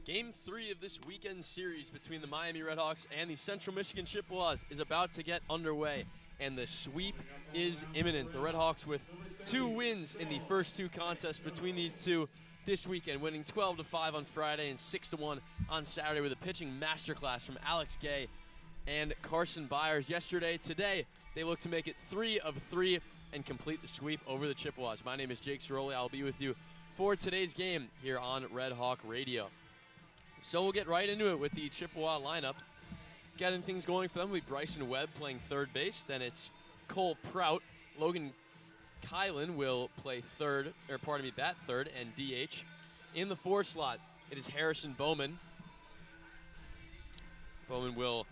Game 3 of this weekend series between the Miami RedHawks and the Central Michigan Chippewas is about to get underway, and the sweep is imminent. The RedHawks with 2 wins in the first 2 contests between these two this weekend, winning 12-5 on Friday and 6-1 on Saturday with a pitching masterclass from Alex Gay and Carson Byers today, they look to make it 3 of 3 and complete the sweep over the Chippewas. My name is Jake Zirolli. I'll be with you for today's game here on Red Hawk Radio. So we'll get right into it with the Chippewa lineup. Getting things going for them will be Bryson Webb playing third base. Then it's Cole Prout. Logan Kylan will play bat third and DH. In the 4 slot, it is Harrison Bowman. Bowman will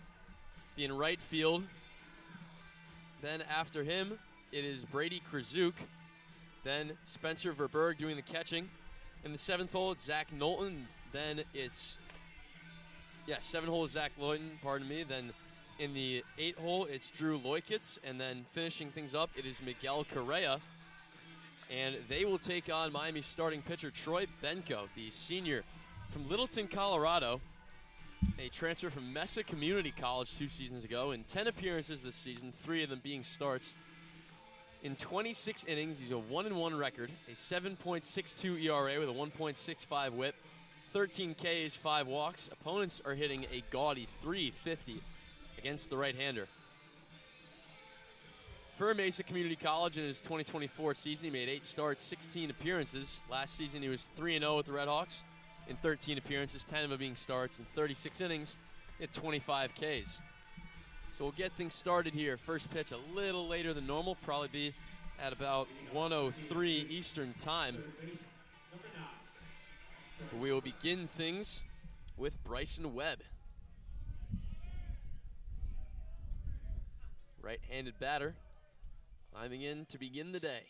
be in right field. Then after him, it is Brady Krasuk. Then Spencer Verberg doing the catching. In the 7th hole, it's Zach Knowlton. Then it's, 7th hole is Zach Lloyden, pardon me. Then in the 8th hole, it's Drew Loikitz. And then finishing things up, it is Miguel Correa. And they will take on Miami's starting pitcher, Troy Benko, the senior from Littleton, Colorado. A transfer from Mesa Community College 2 seasons ago. In 10 appearances this season, 3 of them being starts. In 26 innings, he's a 1-1 record, a 7.62 ERA with a 1.65 whip, 13 Ks, 5 walks. Opponents are hitting a gaudy .350 against the right-hander. For Mesa Community College in his 2024 season, he made 8 starts, 16 appearances. Last season, he was 3-0 with the RedHawks in 13 appearances, 10 of them being starts. In 36 innings, he had 25 Ks. So we'll get things started here. First pitch a little later than normal, probably be at about 1:03 Eastern time. But we will begin things with Bryson Webb. Right-handed batter, climbing in to begin the day.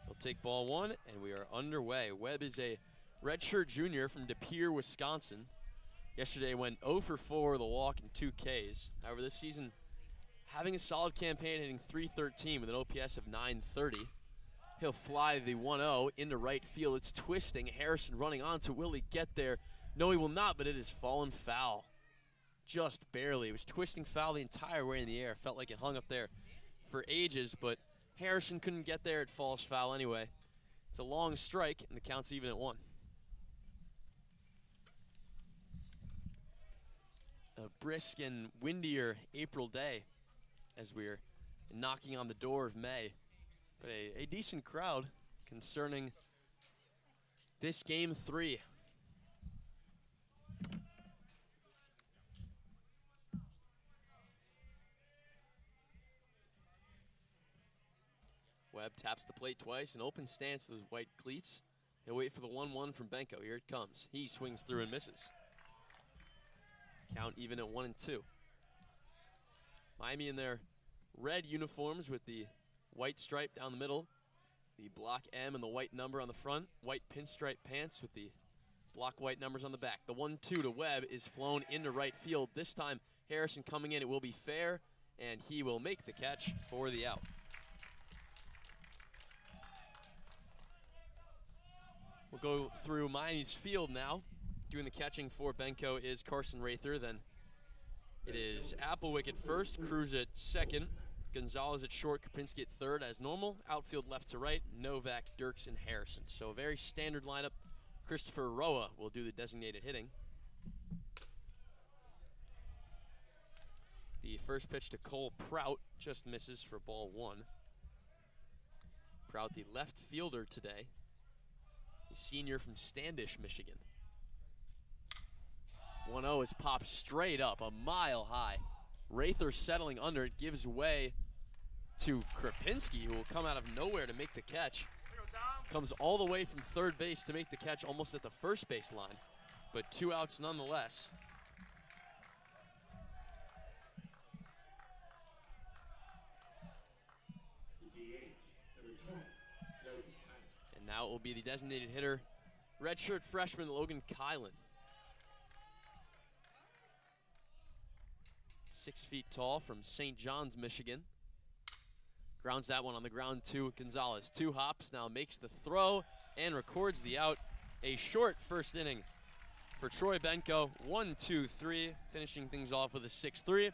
He'll take ball 1, and we are underway. Webb is a redshirt junior from De Pere, Wisconsin. Yesterday went 0 for 4 with a walk and 2 Ks. However, this season, having a solid campaign, hitting .313 with an OPS of .930. He'll fly the 1-0 into right field. It's twisting. Harrison running onto. Will he get there? No, he will not, but it has fallen foul. Just barely. It was twisting foul the entire way in the air. Felt like it hung up there for ages, but Harrison couldn't get there. It falls foul anyway. It's a long strike, and the count's even at 1. A brisk and windier April day as we're knocking on the door of May. But a decent crowd concerning this Game 3. Webb taps the plate twice, an open stance with his white cleats. He'll wait for the 1-1 from Benko. Here it comes. He swings through and misses. Count even at 1-2. Miami in their red uniforms with the white stripe down the middle, the block M and the white number on the front, white pinstripe pants with the block white numbers on the back. The 1-2 to Webb is flown into right field. This time, Harrison coming in. It will be fair, and he will make the catch for the out. We'll go through Miami's field now. Doing the catching for Benko is Carson Rather. Then it is Applewick at first, Cruz at second, Gonzalez at short, Kapinski at third as normal. Outfield left to right, Novak, Dirks, and Harrison. So a very standard lineup. Christopher Roa will do the designated hitting. The first pitch to Cole Prout just misses for ball 1. Prout, the left fielder today. The senior from Standish, Michigan. 1-0 is popped straight up, a mile high. Rather settling under it, gives way to Krapinski, who will come out of nowhere to make the catch. Comes all the way from third base to make the catch almost at the first base line, but 2 outs nonetheless. And now it will be the designated hitter, redshirt freshman Logan Kylan. 6 feet tall from St. John's, Michigan. Grounds that one on the ground to Gonzalez. 2 hops, now makes the throw and records the out. A short first inning for Troy Benko. 1-2-3, finishing things off with a 6-3.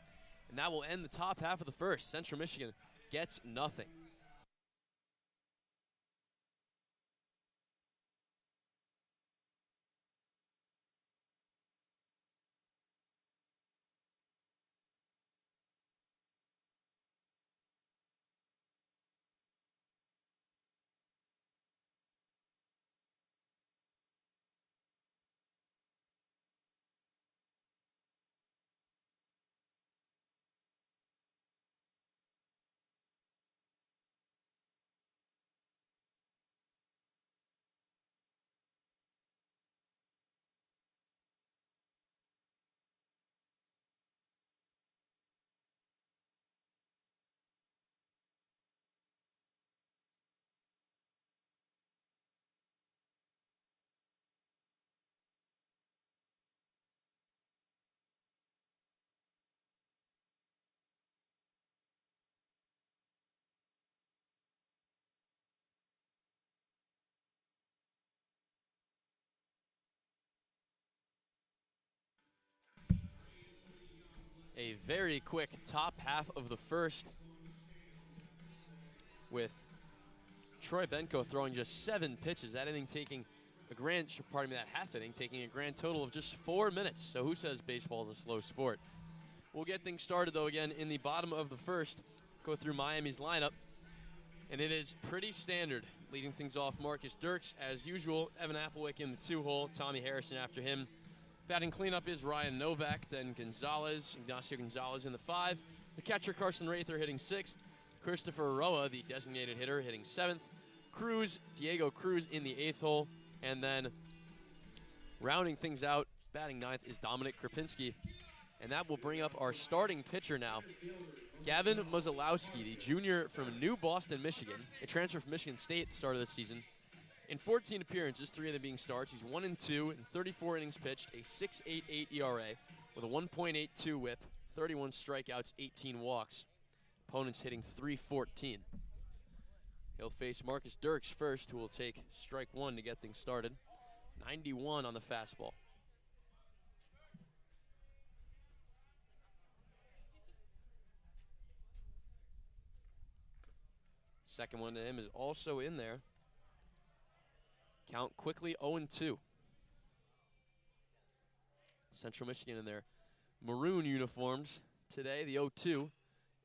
And that will end the top half of the first. Central Michigan gets nothing. A very quick top half of the first, with Troy Benko throwing just 7 pitches. That inning taking that half inning taking a grand total of just 4 minutes. So who says baseball is a slow sport? We'll get things started though again in the bottom of the first. Go through Miami's lineup, and it is pretty standard. Leading things off, Marcus Dirks as usual. Evan Applewhite in the 2-hole. Tommy Harrison after him. Batting cleanup is Ryan Novak, then Ignacio Gonzalez in the 5. The catcher, Carson Rather, hitting 6th. Christopher Roa, the designated hitter, hitting 7th. Diego Cruz in the 8th hole. And then rounding things out, batting 9th is Dominic Krapinski. And that will bring up our starting pitcher now, Gavin Mozilowski, the junior from New Boston, Michigan, a transfer from Michigan State at the start of the season. In 14 appearances, 3 of them being starts, he's 1-2 in 34 innings pitched, a 6.88 ERA with a 1.82 WHIP, 31 strikeouts, 18 walks. Opponents hitting .314. He'll face Marcus Dirks first, who will take strike 1 to get things started. 91 on the fastball. Second one to him is also in there. Count quickly 0-2. Central Michigan in their maroon uniforms. Today, the 0-2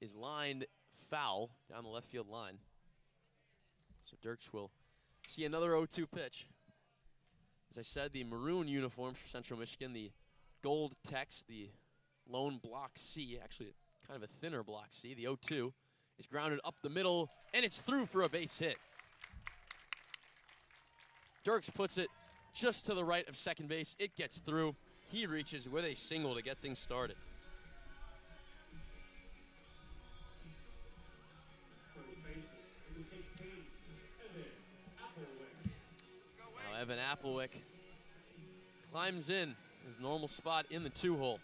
is lined foul down the left field line. So Dirks will see another 0-2 pitch. As I said, the maroon uniforms for Central Michigan, the gold text, the lone block C, actually kind of a thinner block C. The 0-2 is grounded up the middle, and it's through for a base hit. Dirks puts it just to the right of second base. It gets through. He reaches with a single to get things started. Now Evan Applewhite climbs in his normal spot in the 2-hole.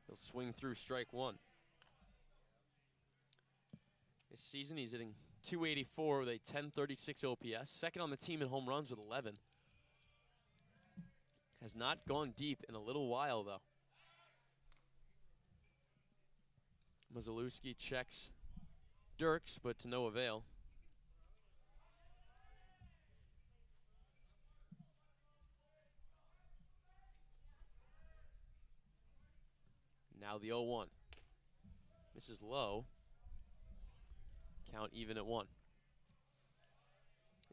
He'll swing through strike 1. This season he's hitting .284 with a .1036 OPS. Second on the team in home runs with 11. Has not gone deep in a little while though. Mozilowski checks Dirks, but to no avail. Now the 0-1. Misses low. Count even at 1.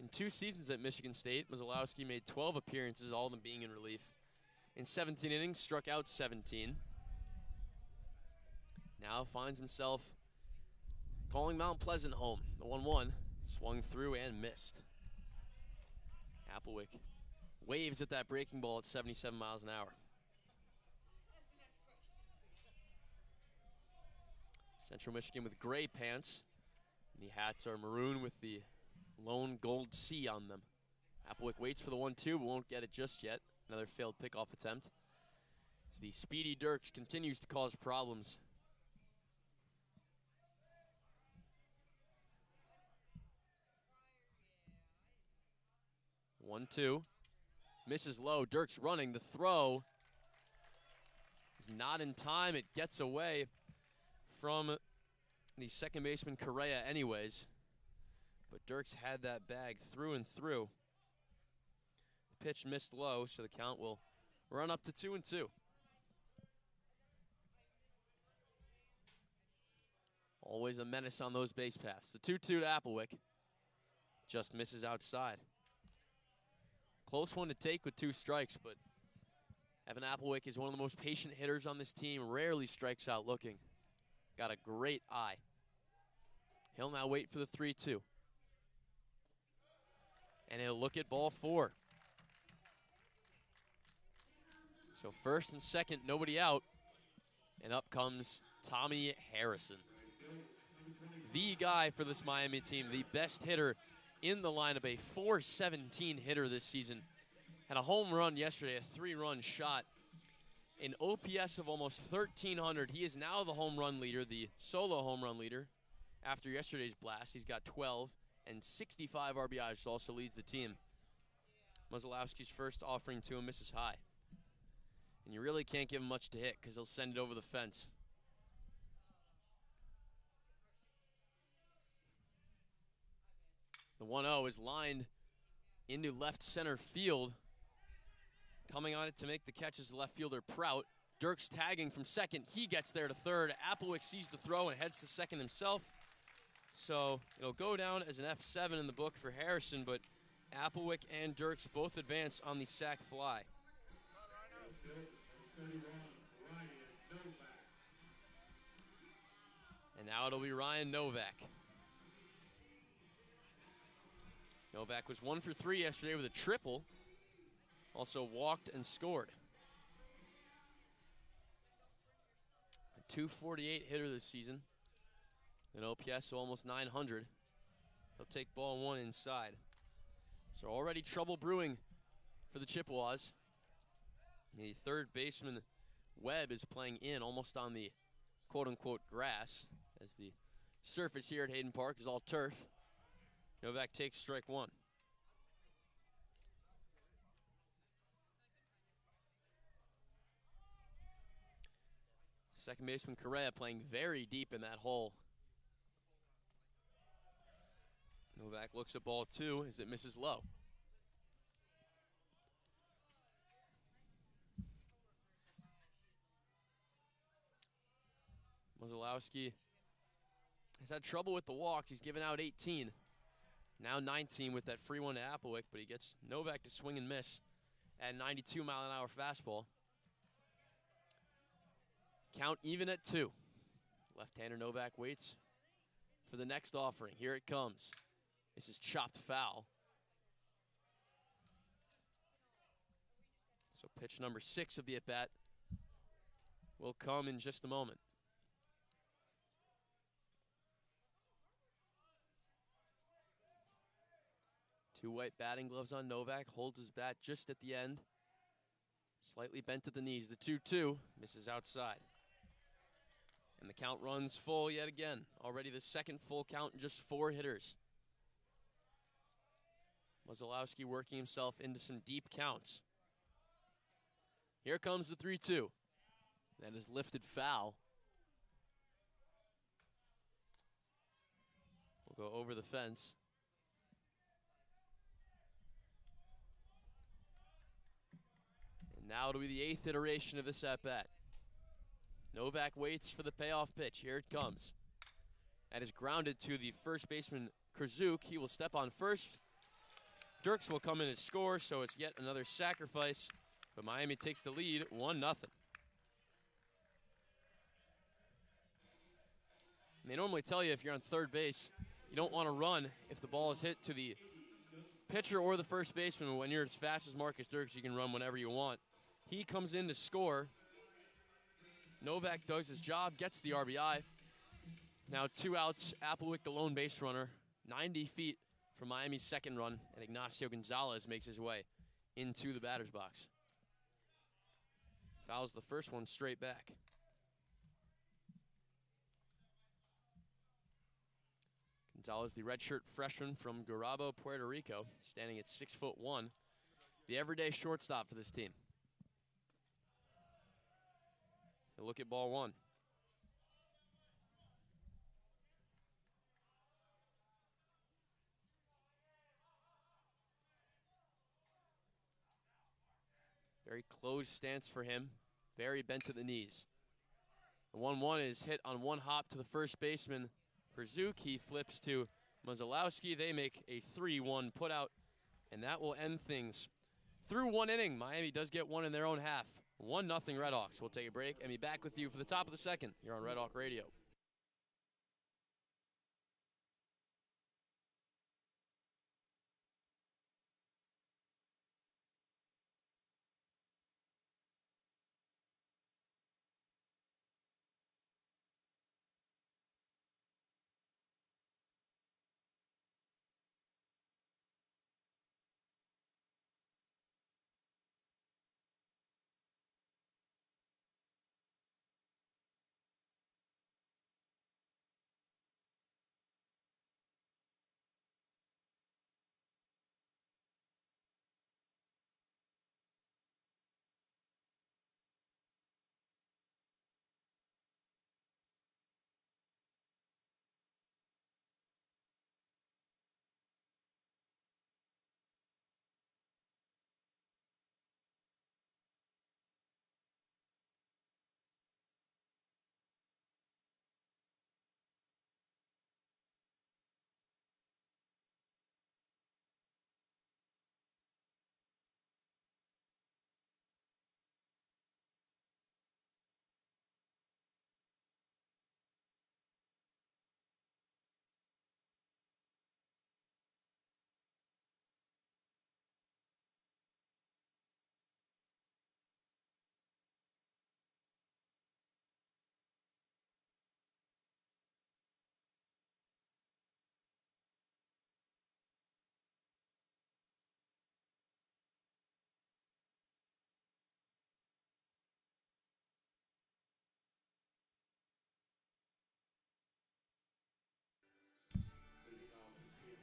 In 2 seasons at Michigan State, Mozilowski made 12 appearances, all of them being in relief. In 17 innings, struck out 17. Now finds himself calling Mount Pleasant home. The 1-1 swung through and missed. Applewhite waves at that breaking ball at 77 miles an hour. Central Michigan with gray pants. The hats are maroon with the lone gold C on them. Applewhite waits for the 1-2, but won't get it just yet. Another failed pickoff attempt. As the speedy Dirks continues to cause problems. 1-2. Misses low. Dirks running. The throw is not in time. It gets away from the second baseman Correa anyways. But Dirks had that bag through and through. The pitch missed low, so the count will run up to 2-2. Always a menace on those base paths. The 2-2 to Applewick. Just misses outside. Close one to take with 2 strikes, but Evan Applewick is one of the most patient hitters on this team. Rarely strikes out looking. Got a great eye. He'll now wait for the 3-2. And he'll look at ball 4. So first and second, nobody out. And up comes Tommy Harrison. The guy for this Miami team, the best hitter in the lineup, a .417 hitter this season. Had a home run yesterday, a 3-run shot. An OPS of almost 1,300. He is now the home run leader, the solo home run leader. After yesterday's blast, he's got 12 and 65 RBIs, which also leads the team. Muzzolowski's first offering to him misses high. And you really can't give him much to hit because he'll send it over the fence. The 1-0 is lined into left center field. Coming on it to make the catch is the left fielder Prout. Dirks tagging from second. He gets there to third. Applewick sees the throw and heads to second himself. So it'll go down as an F7 in the book for Harrison, but Applewick and Dirks both advance on the sac fly. And now it'll be Ryan Novak. Novak was 1 for 3 yesterday with a triple. Also walked and scored. A .248 hitter this season. An OPS of almost 900. He'll take ball 1 inside. So already trouble brewing for the Chippewas. The third baseman, Webb, is playing in almost on the quote-unquote grass, as the surface here at Hayden Park is all turf. Novak takes strike 1. Second baseman Correa playing very deep in that hole. Novak looks at ball 2 as it misses low. Muzzolowski has had trouble with the walks. He's given out 18. Now 19 with that free one to Applewick, but he gets Novak to swing and miss at 92-mile-an-hour fastball. Count even at 2. Left-hander Novak waits for the next offering. Here it comes. This is chopped foul. So pitch number 6 of the at-bat will come in just a moment. 2 white batting gloves on Novak. Holds his bat just at the end. Slightly bent at the knees. The 2-2 misses outside. And the count runs full yet again. Already the second full count in just 4 hitters. Muzzolowski working himself into some deep counts. Here comes the 3-2. That is lifted foul. We'll go over the fence. And now it'll be the 8th iteration of this at-bat. Novak waits for the payoff pitch. Here it comes. That is grounded to the first baseman, Krzyuk. He will step on first. Dirks will come in and score, so it's yet another sacrifice. But Miami takes the lead, 1-0. They normally tell you if you're on third base, you don't want to run if the ball is hit to the pitcher or the first baseman. When you're as fast as Marcus Dirks, you can run whenever you want. He comes in to score. Novak does his job, gets the RBI. Now 2 outs, Applewick the lone base runner, 90 feet from Miami's second run, and Ignacio Gonzalez makes his way into the batter's box. Fouls the first one straight back. Gonzalez, the redshirt freshman from Gurabo, Puerto Rico, standing at 6'1", the everyday shortstop for this team. And look at ball one. Very closed stance for him, very bent at the knees. The 1-1 is hit on one hop to the first baseman, Krzyuk. He flips to Mazalowski. They make a 3-1 putout, and that will end things. Through one inning, Miami does get one in their own half. 1-0 RedHawks. We'll take a break and be back with you for the top of the second here on Red Hawk Radio.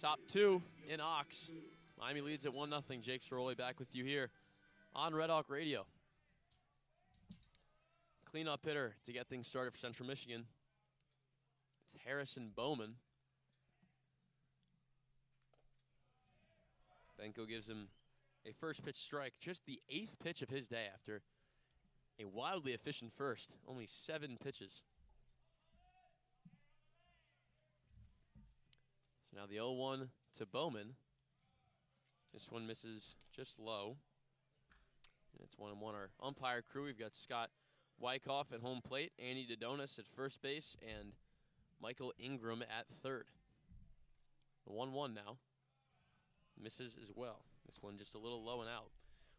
Top two in Ox. Miami leads at 1-0. Jake Zirolli back with you here on Red Hawk Radio. Cleanup hitter to get things started for Central Michigan. It's Harrison Bowman. Benko gives him a first pitch strike, just the 8th pitch of his day after a wildly efficient first. Only 7 pitches. So now the 0-1 to Bowman. This one misses just low. And it's 1-1. Our umpire crew, we've got Scott Wyckoff at home plate, Andy Dodonis at first base, and Michael Ingram at third. 1-1 now. Misses as well. This one just a little low and out.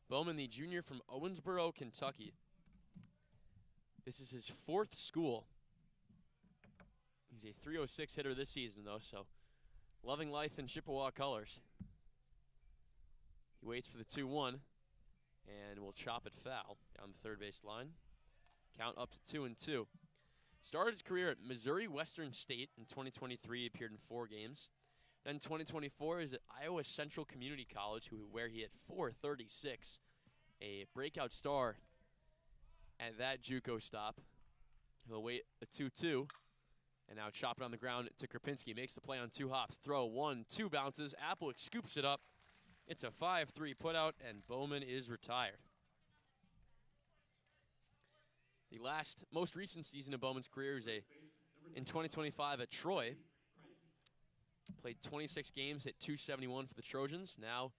Bowman, the junior from Owensboro, Kentucky. This is his 4th school. He's a .306 hitter this season, though, so loving life in Chippewa colors. He waits for the 2-1 and will chop it foul down the third base line. Count up to 2-2. Started his career at Missouri Western State in 2023. Appeared in 4 games. Then 2024 is at Iowa Central Community College, where he hit .436. A breakout star at that JUCO stop. He'll wait a 2-2. And now chop it on the ground to Krapinski. Makes the play on 2 hops. Throw 1-2 bounces. Applewick scoops it up. It's a 5-3 putout, and Bowman is retired. The most recent season of Bowman's career is in 2025 at Troy. Played 26 games, hit .271 for the Trojans. Now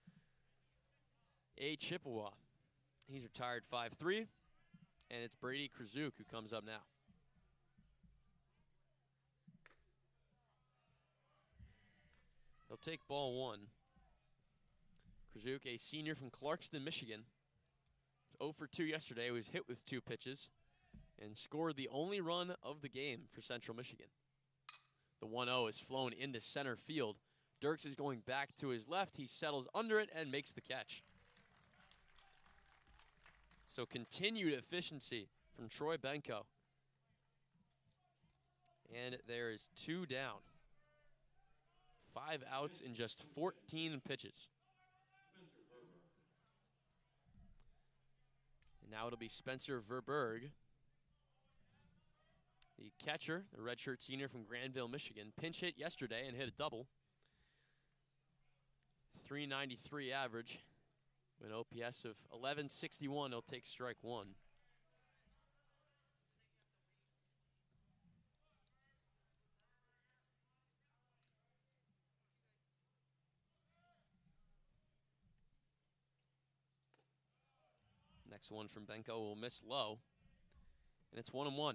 a Chippewa. He's retired 5-3, and it's Brady Krzyuk who comes up now. He'll take ball 1. Krzyuk, a senior from Clarkston, Michigan. 0 for 2 yesterday. He was hit with 2 pitches and scored the only run of the game for Central Michigan. The 1-0 is flown into center field. Dirks is going back to his left. He settles under it and makes the catch. So continued efficiency from Troy Benko. And there is 2 down. 5 outs in just 14 pitches. And now it'll be Spencer Verberg, the catcher, the redshirt senior from Granville, Michigan. Pinch hit yesterday and hit a double. .393 average. With an OPS of 1161, he'll take strike 1. Next one from Benko will miss low. And it's 1-1.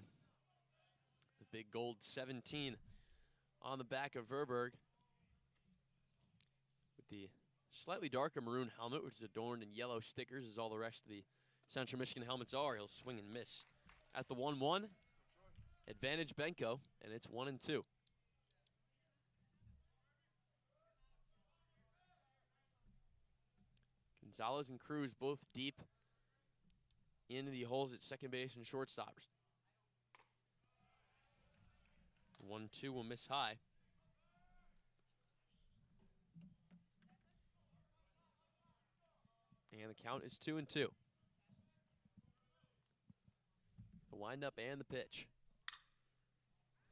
The big gold 17 on the back of Verberg. With the slightly darker maroon helmet, which is adorned in yellow stickers, as all the rest of the Central Michigan helmets are. He'll swing and miss at the 1-1. Advantage Benko, and it's 1-2. Gonzalez and Cruz both deep into the holes at second base and shortstops. 1-2 will miss high. And the count is 2-2. The windup and the pitch.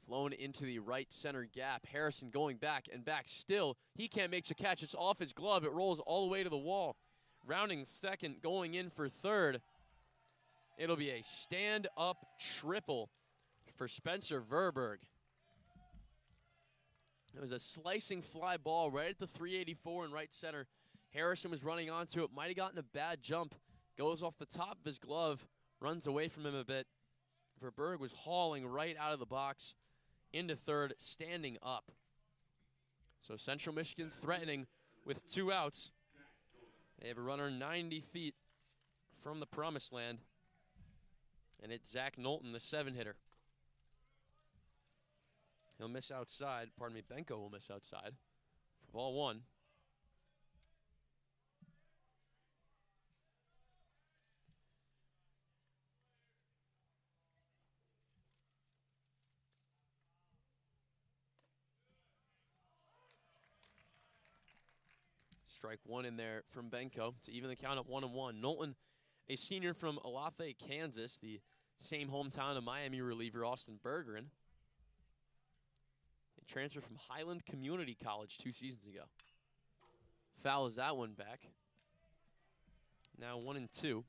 Flown into the right center gap. Harrison going back and back still. He can't make the catch. It's off his glove. It rolls all the way to the wall. Rounding second, going in for third. It'll be a stand-up triple for Spencer Verberg. It was a slicing fly ball right at the 384 in right center. Harrison was running onto it, might have gotten a bad jump, goes off the top of his glove, runs away from him a bit. Verberg was hauling right out of the box into third, standing up. So Central Michigan threatening with 2 outs. They have a runner 90 feet from the promised land. And it's Zach Knowlton, the 7-hitter. He'll miss outside. Pardon me, Benko will miss outside for ball 1. Strike 1 in there from Benko to even the count at 1-1. Knowlton, a senior from Olathe, Kansas, the same hometown of Miami reliever Austin Bergeron. He transferred from Highland Community College 2 seasons ago. Fouls that one back. Now 1-2.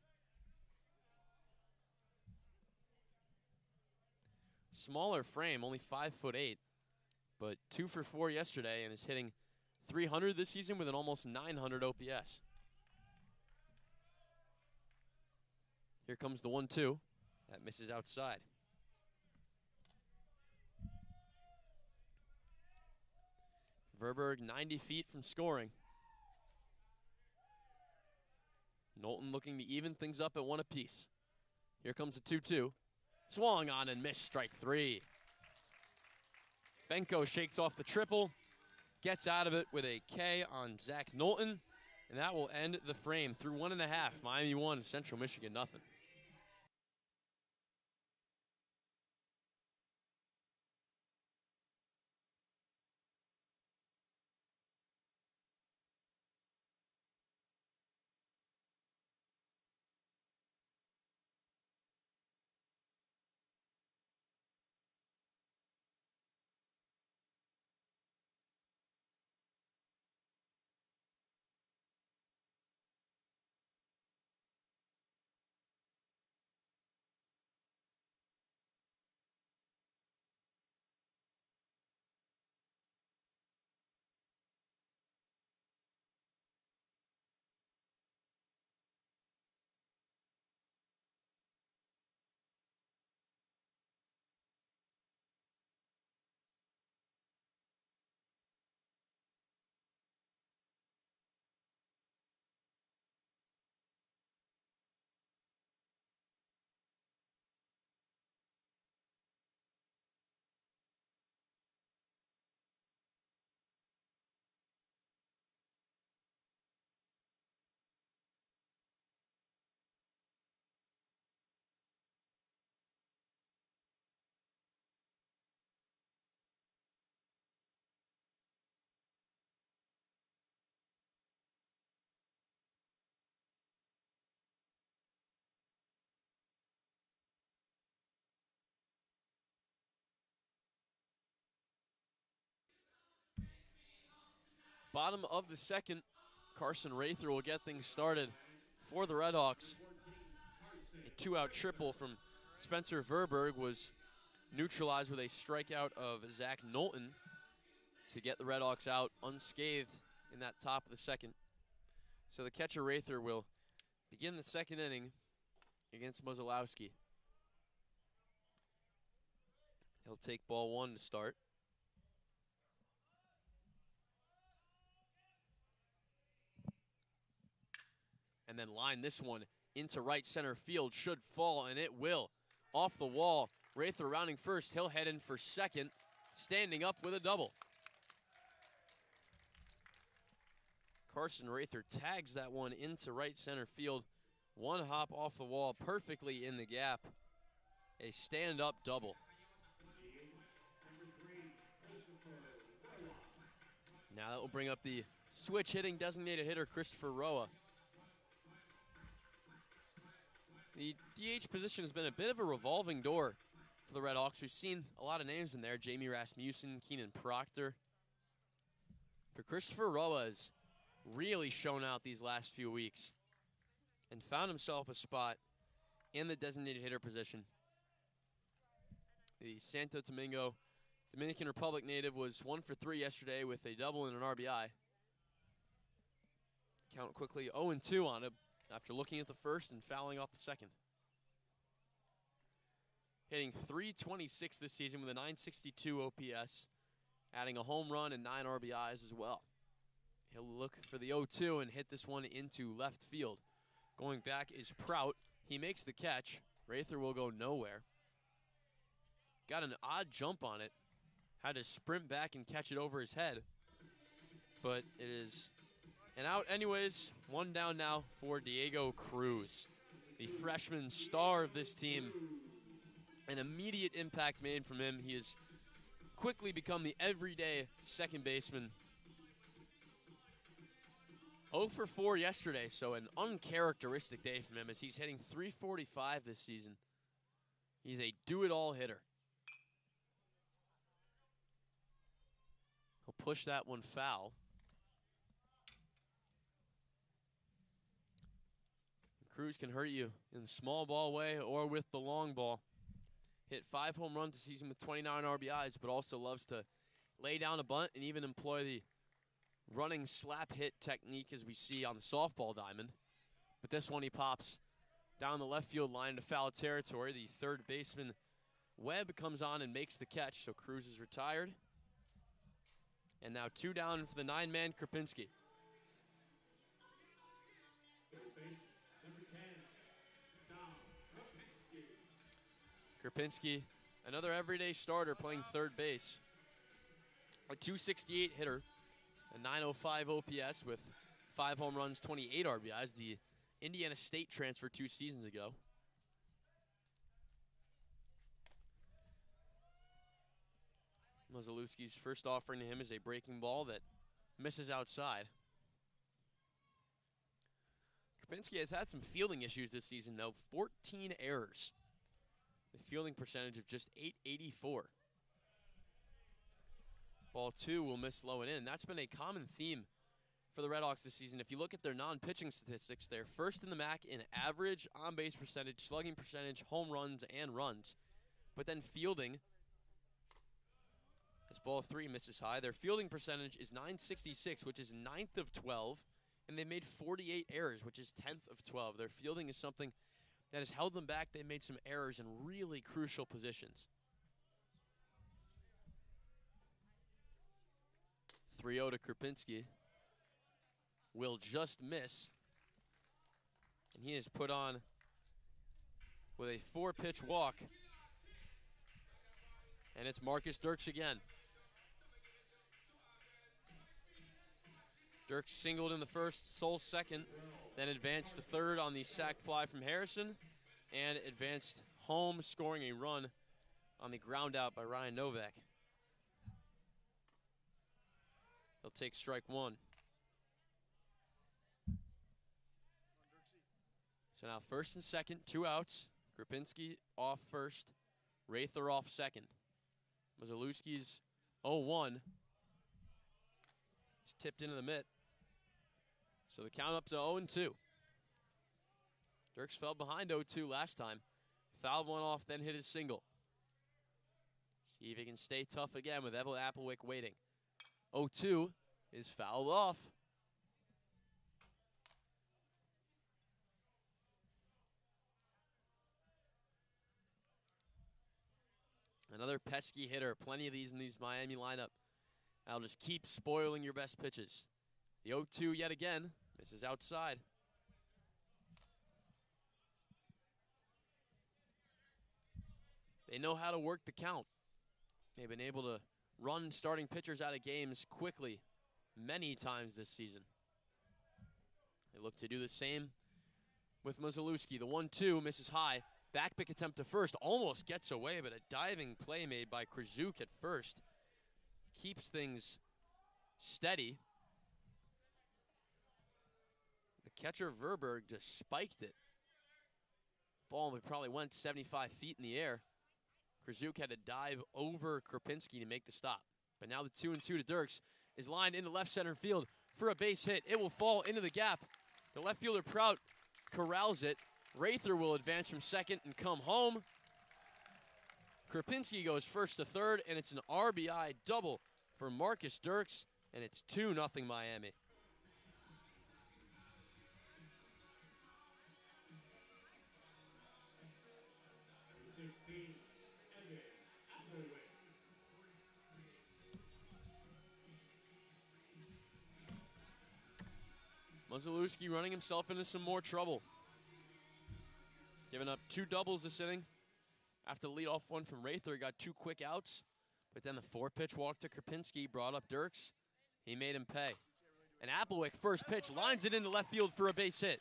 Smaller frame, only 5'8", but 2 for 4 yesterday and is hitting .300 this season with an almost .900 OPS. Here comes the 1-2. That misses outside. Verberg 90 feet from scoring. Knowlton looking to even things up at 1 apiece. Here comes the 2-2. Swung on and missed, strike 3. Benko shakes off the triple, gets out of it with a K on Zach Knowlton, and that will end the frame through 1.5. Miami 1, Central Michigan nothing. Bottom of the second, Carson Rather will get things started for the RedHawks. A 2-out triple from Spencer Verberg was neutralized with a strikeout of Zach Knowlton to get the RedHawks out unscathed in that top of the second. So the catcher Rather will begin the second inning against Mozilowski. He'll take ball one to start. And then line this one into right center field. Should fall, and it will. Off the wall. Rather rounding first. He'll head in for second. Standing up with a double. Carson Rather tags that one into right center field. One hop off the wall, perfectly in the gap. A stand-up double. Now that will bring up the switch hitting designated hitter, Christopher Roa. The DH position has been a bit of a revolving door for the RedHawks. We've seen a lot of names in there. Jamie Rasmussen, Keenan Proctor. But Christopher Roa has really shown out these last few weeks and found himself a spot in the designated hitter position. The Santo Domingo, Dominican Republic native was 1 for 3 yesterday with a double and an RBI. Count quickly 0-2 on him after looking at the first and fouling off the second. Hitting .326 this season with a .962 OPS, adding a home run and 9 RBIs as well. He'll look for the 0-2 and hit this one into left field. Going back is Prout. He makes the catch. Rather will go nowhere. Got an odd jump on it. Had to sprint back and catch it over his head. But it is an out anyways. One down now for Diego Cruz, the freshman star of this team. An immediate impact made from him. He has quickly become the everyday second baseman. 0 for 4 yesterday, so an uncharacteristic day from him as he's hitting .345 this season. He's a do-it-all hitter. He'll push that one foul. Cruz can hurt you in the small ball way or with the long ball. Hit 5 home runs this season with 29 RBIs, but also loves to lay down a bunt and even employ the running slap hit technique as we see on the softball diamond. But this one he pops down the left field line to foul territory. The third baseman Webb comes on and makes the catch, so Cruz is retired. And now 2 down for the 9-man Krupinski. Krupinski, another everyday starter playing third base. A .268 hitter, a .905 OPS with 5 home runs, 28 RBIs. The Indiana State transfer 2 seasons ago. Mozilowski's first offering to him is a breaking ball that misses outside. Krupinski has had some fielding issues this season, though. 14 errors. A fielding percentage of just .884. Ball 2 will miss low and in. That's been a common theme for the RedHawks this season. If you look at their non-pitching statistics, they're first in the MAC in average, on-base percentage, slugging percentage, home runs, and runs. But then fielding, as ball 3 misses high, their fielding percentage is .966, which is 9th of 12, and they made 48 errors, which is 10th of 12. Their fielding is something that has held them back. They made some errors in really crucial positions. 3-0 to Krupinski. Will just miss. And he is put on with a 4-pitch walk. And it's Marcus Dirks again. Dirks singled in the first, stole second, then advanced to third on the sac fly from Harrison, and advanced home, scoring a run on the ground out by Ryan Novak. He'll take strike 1. So now first and second, 2 outs. Krupinski off first, Rather off second. Mozilowski's 0-1. He's just tipped into the mitt. So the count up to 0-2. Dirks fell behind 0-2 last time. Fouled one off, then hit his single. See if he can stay tough again with Evelyn Applewick waiting. 0-2 is fouled off. Another pesky hitter. Plenty of these in these Miami lineup. That'll just keep spoiling your best pitches. The 0-2 yet again. Misses outside. They know how to work the count. They've been able to run starting pitchers out of games quickly many times this season. They look to do the same with Mazalewski. The 1-2 misses high. Back pick attempt to first. Almost gets away, but a diving play made by Krzyzuk at first keeps things steady. The catcher, Verberg, just spiked it. Ball probably went 75 feet in the air. Krzyzuk had to dive over Krapinski to make the stop. But now the 2-2 to Dirks is lined into left center field for a base hit. It will fall into the gap. The left fielder, Prout, corrals it. Rather will advance from second and come home. Krapinski goes first to third, and it's an RBI double for Marcus Dirks, and it's 2-0 Miami. Mazalewski running himself into some more trouble. Giving up 2 doubles this inning. After the leadoff one from Rather, he got 2 quick outs. But then the 4-pitch walk to Krapinski brought up Dirks. He made him pay. And Applewick, first pitch, lines it into left field for a base hit.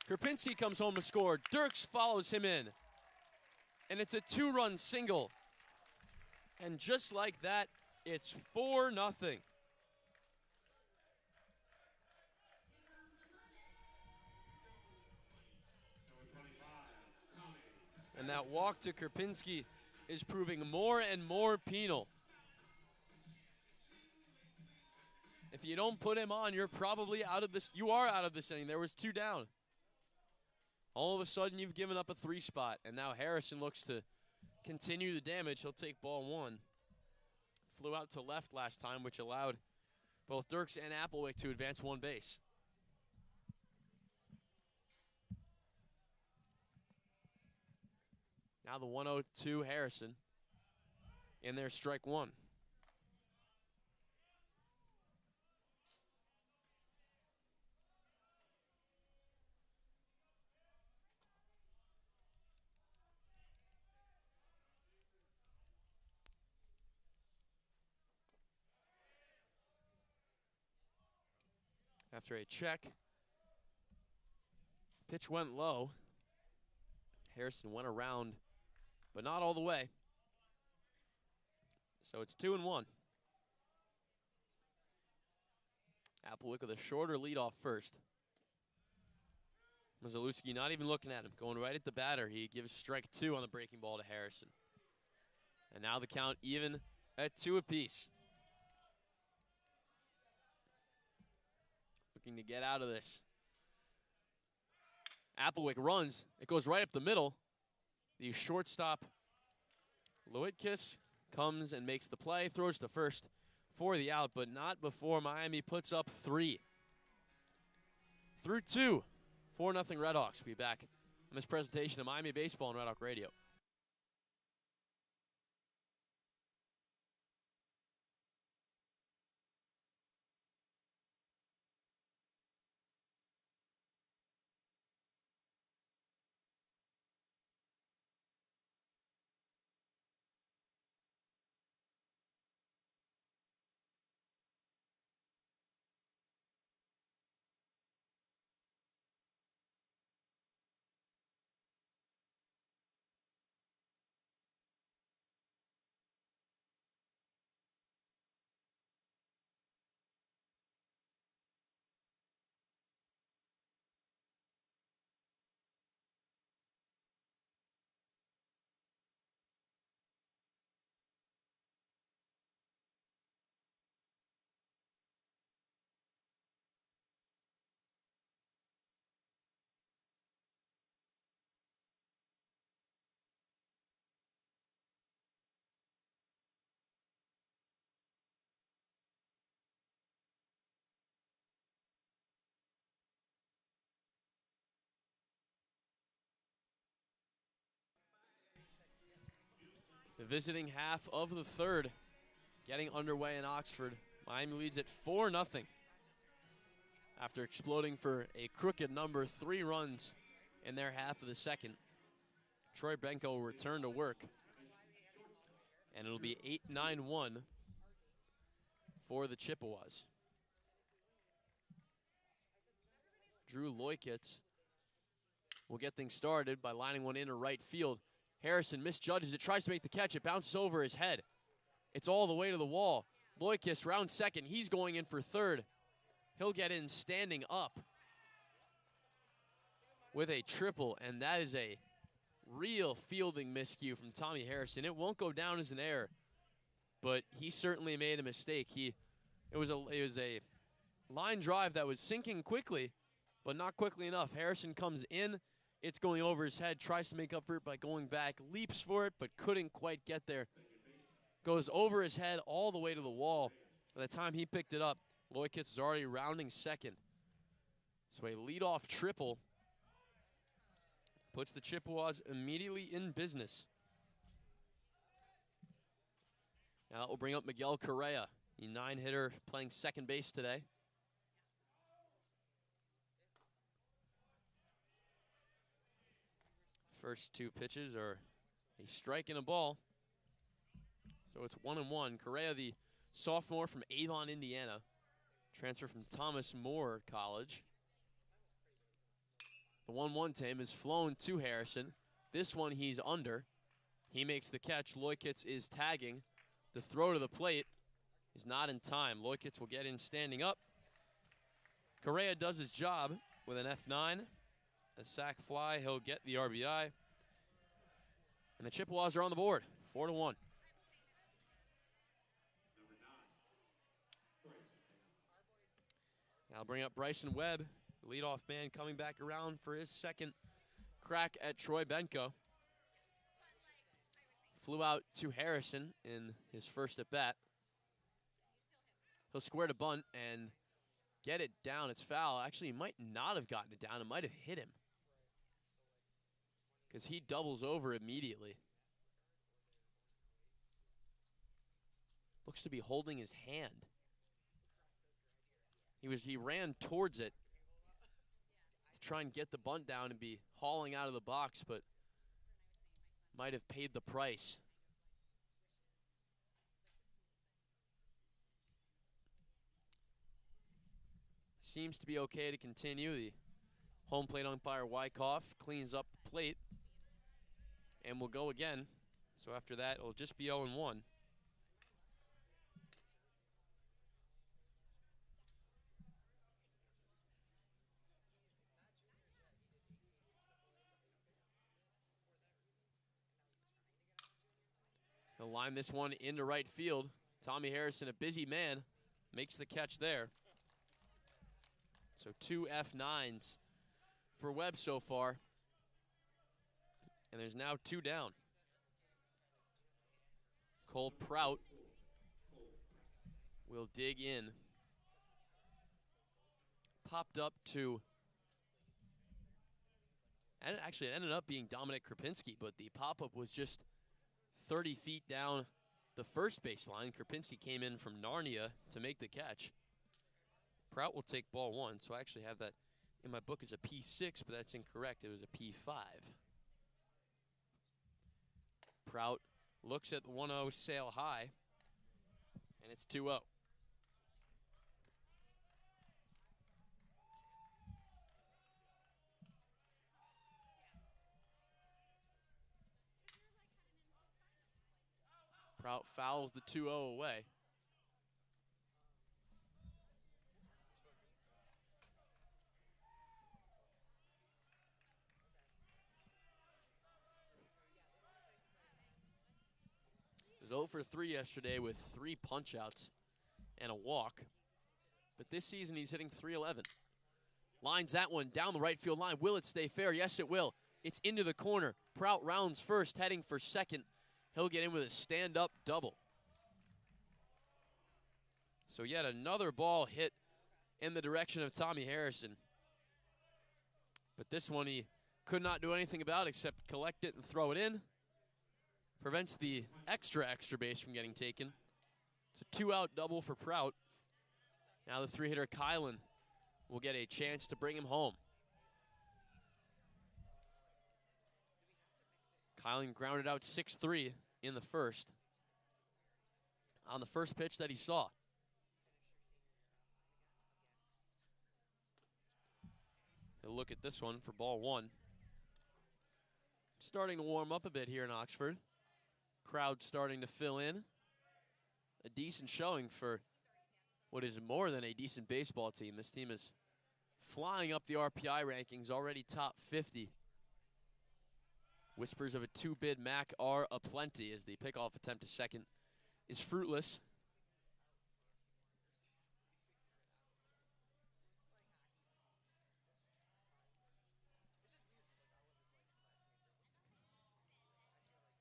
Krapinski comes home to score. Dirks follows him in. And it's a 2-run single. And just like that, it's 4-0. And that walk to Krapinski is proving more and more penal. If you don't put him on, you're probably out of this. You are out of this inning. There was 2 down. All of a sudden, you've given up a 3 spot, and now Harrison looks to continue the damage. He'll take ball 1. Flew out to left last time, which allowed both Dirks and Applewick to advance 1 base. Now the 1-0-2 Harrison. In there, strike 1. After a check, pitch went low. Harrison went around, but not all the way. So it's 2-1. Applewick with a shorter leadoff first. Mazalewski not even looking at him, going right at the batter. He gives strike 2 on the breaking ball to Harrison. And now the count even at 2 apiece. Looking to get out of this. Applewick runs. It goes right up the middle. The shortstop, Lewitkiss, comes and makes the play. Throws to first for the out, but not before Miami puts up 3. Through 2. 4-0 RedHawks. We'll be back on this presentation of Miami Baseball on Red Hawk Radio. The visiting half of the third getting underway in Oxford. Miami leads at 4-0 after exploding for a crooked number, 3 runs in their half of the second. Troy Benko will return to work, and it'll be 8-9-1 for the Chippewas. Drew Loikitz will get things started by lining one into right field. Harrison misjudges it, tries to make the catch. It bounces over his head. It's all the way to the wall. Loikitz round second. He's going in for third. He'll get in standing up with a triple, and that is a real fielding miscue from Tommy Harrison. It won't go down as an error, but he certainly made a mistake. It was a line drive that was sinking quickly, but not quickly enough. Harrison comes in. It's going over his head, tries to make up for it by going back, leaps for it, but couldn't quite get there. Goes over his head all the way to the wall. By the time he picked it up, Loikitz was already rounding second. So a leadoff triple puts the Chippewas immediately in business. Now that will bring up Miguel Correa, the 9-hitter playing second base today. First 2 pitches are a strike and a ball. So it's 1-1. Correa, the sophomore from Avon, Indiana, transfer from Thomas More College. The 1-1 to him is flown to Harrison. This one he's under. He makes the catch. Loikitz is tagging. The throw to the plate is not in time. Loikitz will get in standing up. Correa does his job with an F9. A sac fly, he'll get the RBI. And the Chippewas are on the board, 4-1. Now I'll bring up Bryson Webb, the leadoff man, coming back around for his second crack at Troy Benko. Flew out to Harrison in his first at bat. He'll square to bunt and get it down. It's foul. Actually, he might not have gotten it down. It might have hit him, because he doubles over immediately. Looks to be holding his hand. He ran towards it to try and get the bunt down and be hauling out of the box, but might have paid the price. Seems to be okay to continue. The home plate umpire Wyckoff cleans up the plate and will go again. So after that, it'll just be 0-1. He'll line this one into right field. Tommy Harrison, a busy man, makes the catch there. So 2 F9s for Webb so far. And there's now 2 down. Cole Prout will dig in. Popped up to, and actually it ended up being Dominic Krapinski, but the pop-up was just 30 feet down the first baseline. Krapinski came in from Narnia to make the catch. Prout will take ball 1, so I actually have that in my book as a P6, but that's incorrect. It was a P5. Prout looks at the 1-0 sail high, and it's 2-0. Prout fouls the 2-0 away. He was 0 for 3 yesterday with 3 punch-outs and a walk. But this season he's hitting .311. Lines that one down the right field line. Will it stay fair? Yes, it will. It's into the corner. Prout rounds first, heading for second. He'll get in with a stand-up double. So yet another ball hit in the direction of Tommy Harrison. But this one he could not do anything about except collect it and throw it in. prevents the extra base from getting taken. It's a 2-out double for Prout. Now the 3-hitter Kylan will get a chance to bring him home. Kylan grounded out 6-3 in the first on the first pitch that he saw. He'll look at this one for ball 1. Starting to warm up a bit here in Oxford. Crowd starting to fill in. A decent showing for what is more than a decent baseball team. This team is flying up the RPI rankings, already top 50. Whispers of a 2-bid Mac are aplenty as the pickoff attempt to second is fruitless.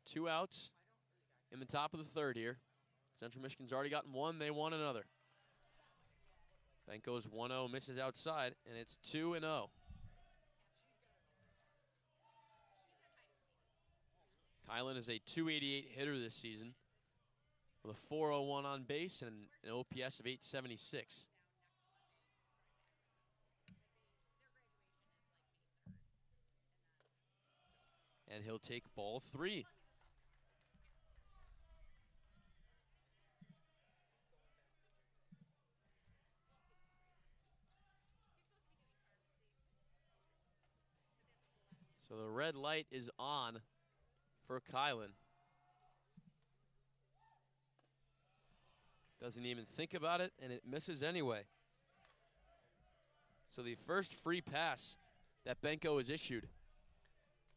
Two outs in the top of the third here. Central Michigan's already gotten one. They want another. Benko's 1-0, misses outside, and it's 2-0. Kylan is a .288 hitter this season with a .401 on base and an OPS of .876. And he'll take ball 3. So the red light is on for Kylan. Doesn't even think about it, and it misses anyway. So the first free pass that Benko has issued.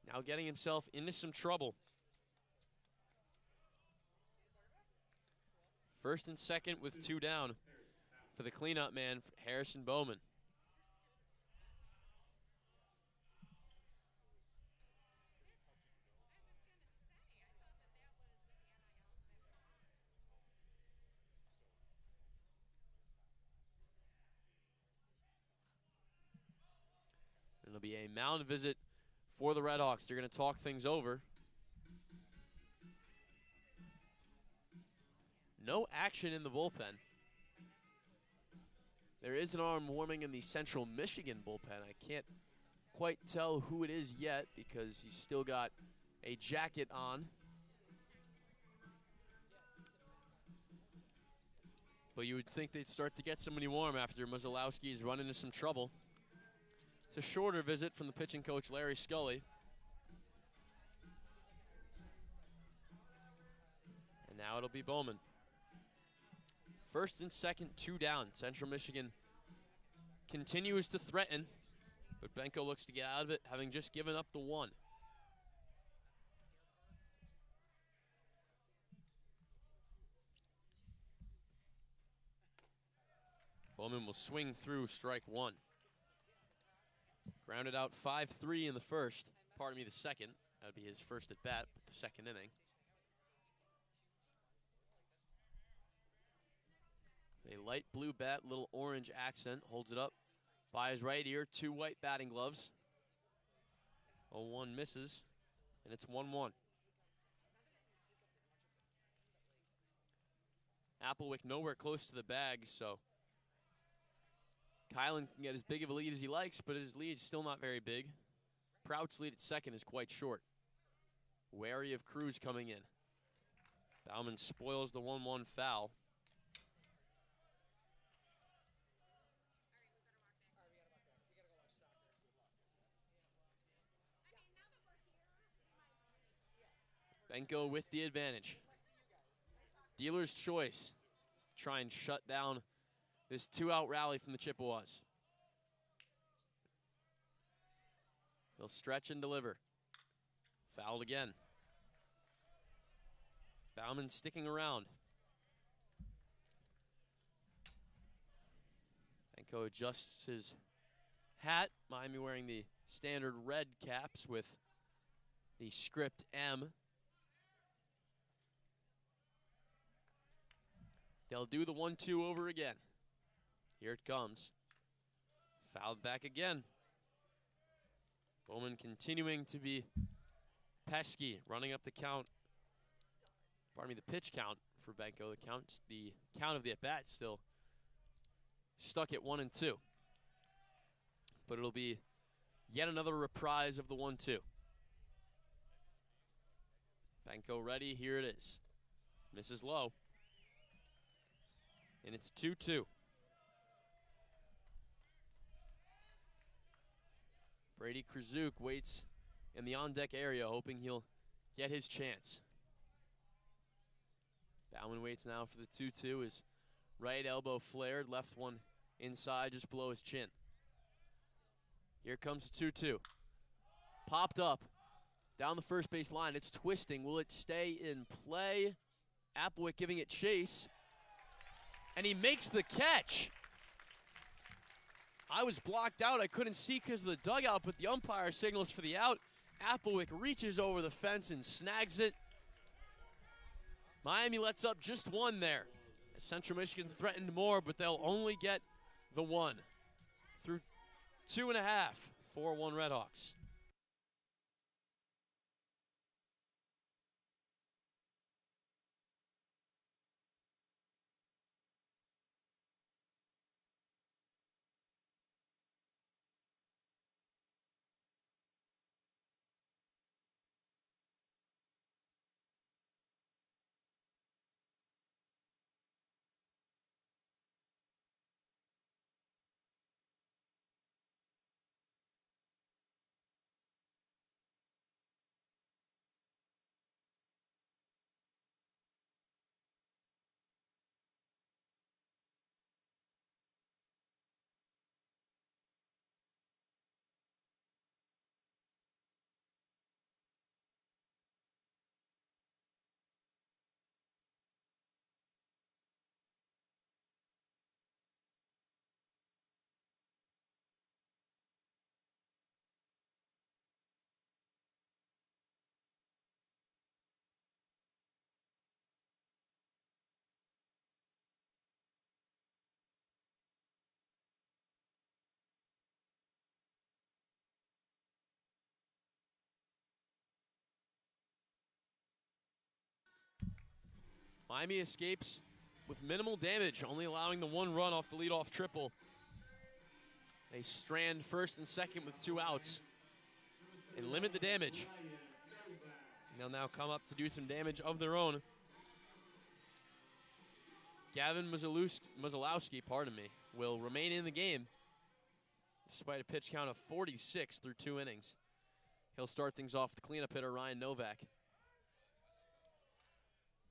Now getting himself into some trouble. First and second with 2 down for the cleanup man, Harrison Bowman. It'll be a mound visit for the RedHawks. They're going to talk things over. No action in the bullpen. There is an arm warming in the Central Michigan bullpen. I can't quite tell who it is yet because he's still got a jacket on. But you would think they'd start to get somebody warm after Mozolowski's run into some trouble. It's a shorter visit from the pitching coach, Larry Scully. And now it'll be Bowman. First and second, 2 down. Central Michigan continues to threaten, but Benko looks to get out of it, having just given up the 1. Bowman will swing through strike 1. Grounded out 5-3 in the first. Pardon me, the second. That would be his first at bat, the second inning. A light blue bat, little orange accent, holds it up by his right ear. 2 white batting gloves. 0-1 misses, and it's 1-1. Applewick nowhere close to the bag, so Kylan can get as big of a lead as he likes, but his lead is still not very big. Prout's lead at second is quite short. Wary of Cruz coming in. Bauman spoils the 1-1 foul. Benko with the advantage. Dealer's choice. Try and shut down this 2-out rally from the Chippewas. He'll stretch and deliver. Fouled again. Bauman sticking around. Benko adjusts his hat. Miami wearing the standard red caps with the script M. They'll do the 1-2 over again. Here it comes. Fouled back again. Bowman continuing to be pesky, running up the count the pitch count for Benko. The count of the at-bat still stuck at 1-2. But it'll be yet another reprise of the 1-2. Benko ready, here it is. Misses low. And it's 2-2. Brady Krzyuk waits in the on-deck area, hoping he'll get his chance. Bauman waits now for the 2-2. His right elbow flared, left one inside just below his chin. Here comes the 2-2. Popped up down the first base line. It's twisting. Will it stay in play? Applewhite giving it chase. And he makes the catch. I was blocked out. I couldn't see because of the dugout, but the umpire signals for the out. Applewhite reaches over the fence and snags it. Miami lets up just one there. Central Michigan threatened more, but they'll only get the one. Through 2.5, 4-1 RedHawks. Miami escapes with minimal damage, only allowing the one run off the leadoff triple. They strand first and second with 2 outs and limit the damage. And they'll now come up to do some damage of their own. Gavin Muzzolowski, will remain in the game despite a pitch count of 46 through 2 innings. He'll start things off with the cleanup hitter, Ryan Novak.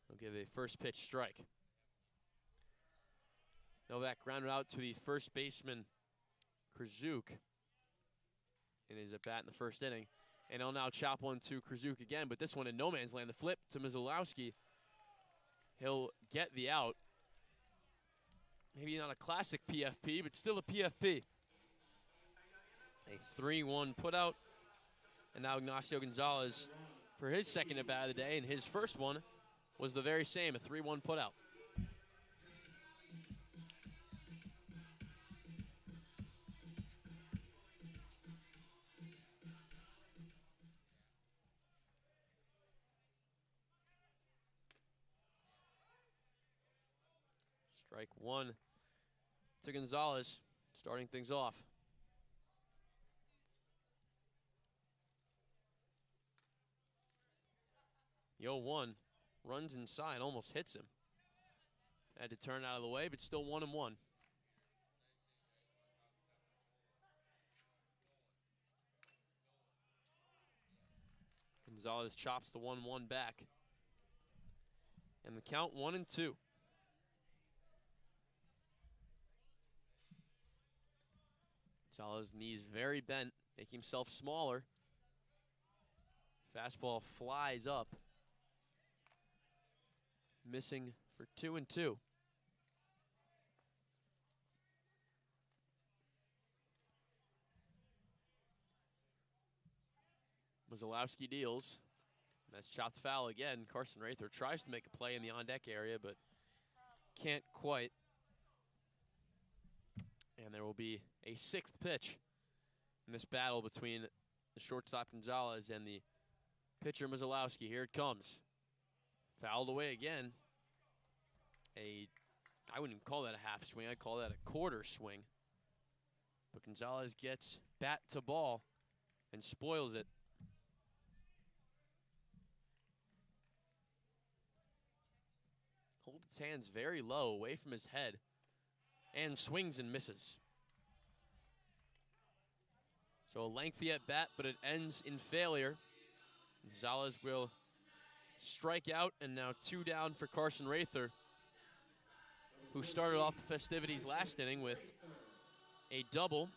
He'll give a first pitch strike. Novak grounded out to the first baseman, Krzyuk, in his at-bat in the first inning. And he'll now chop one to Krzyuk again, but this one in no man's land. The flip to Muzzolowski. He'll get the out. Maybe not a classic PFP, but still a PFP. A 3-1 putout. And now Ignacio Gonzalez for his second at-bat of the day, and his first one was the very same, a 3-1 putout. Strike one to Gonzalez, starting things off. The 0-1 runs inside, almost hits him. Had to turn out of the way, but still 1-1. Gonzalez chops the 1-1 back. And the count 1-2. Gonzalez knees very bent, make himself smaller. Fastball flies up. Missing for 2-2. Muzzolowski deals. That's chopped foul again. Carson Rather tries to make a play in the on-deck area, but can't quite. And there will be a 6th pitch in this battle between the shortstop Gonzalez and the pitcher Muzzolowski. Here it comes. Fouled away again. I wouldn't even call that a half swing. I'd call that a quarter swing. But Gonzalez gets bat to ball and spoils it. Holds its hands very low, away from his head, and swings and misses. So a lengthy at bat, but it ends in failure. Gonzalez will strike out, and now 2 down for Carson Rather, who started off the festivities last inning with a double,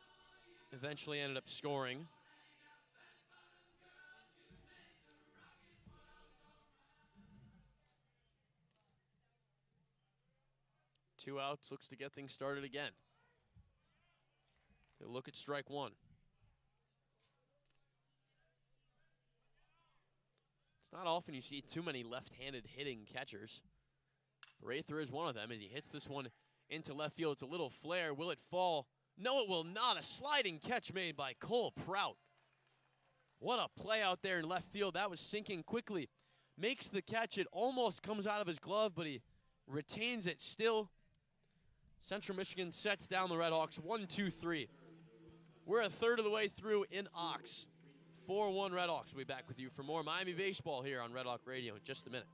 eventually ended up scoring. Two outs, looks to get things started again. They'll look at strike one. It's not often you see too many left-handed hitting catchers. Rather is one of them as he hits this one into left field. It's a little flare. Will it fall? No, it will not. A sliding catch made by Cole Prout. What a play out there in left field. That was sinking quickly. Makes the catch. It almost comes out of his glove, but he retains it still. Central Michigan sets down the RedHawks 1-2-3. We're a third of the way through in Ox. 4-1 RedHawks. We'll be back with you for more Miami baseball here on Red Hawk Radio in just a minute.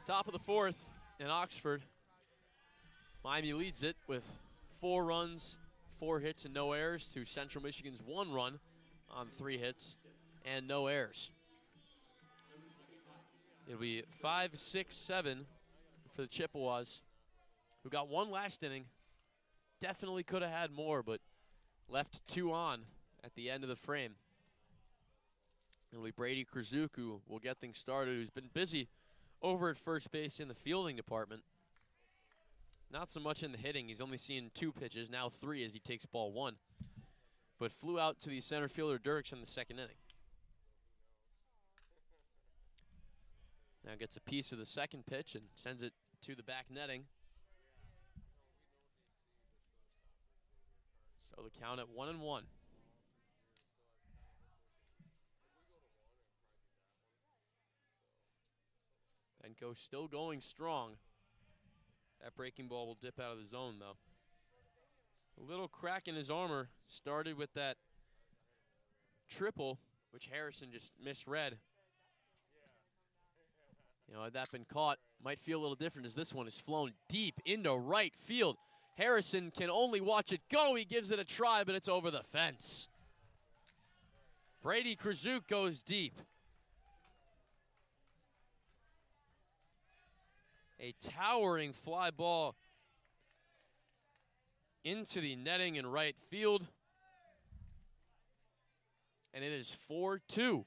Top of the fourth in Oxford. Miami leads it with 4 runs, 4 hits, and no errors to Central Michigan's 1 run on 3 hits and no errors. It'll be 5-6-7 for the Chippewas, who got 1 last inning. Definitely could have had more, but left 2 on at the end of the frame. It'll be Brady Krzyzuk who will get things started, who's been busy over at first base in the fielding department. Not so much in the hitting. He's only seen 2 pitches, now 3 as he takes ball 1. But flew out to the center fielder Dirks in the second inning. Now gets a piece of the second pitch and sends it to the back netting. So the count at 1-1. Benko still going strong. That breaking ball will dip out of the zone, though. A little crack in his armor. Started with that triple, which Harrison just misread. You know, had that been caught, might feel a little different as this one is flown deep into right field. Harrison can only watch it go. He gives it a try, but it's over the fence. Brady Krzyzuk goes deep. A towering fly ball into the netting in right field. And it is 4-2.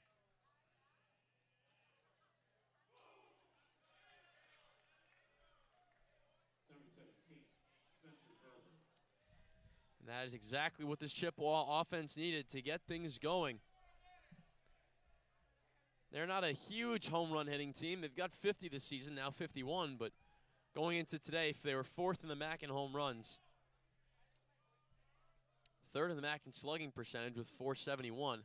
And that is exactly what this Chippewa offense needed to get things going. They're not a huge home run hitting team. They've got 50 this season, now 51, but going into today, they were 4th in the MAC in home runs. 3rd in the MAC in slugging percentage with 471.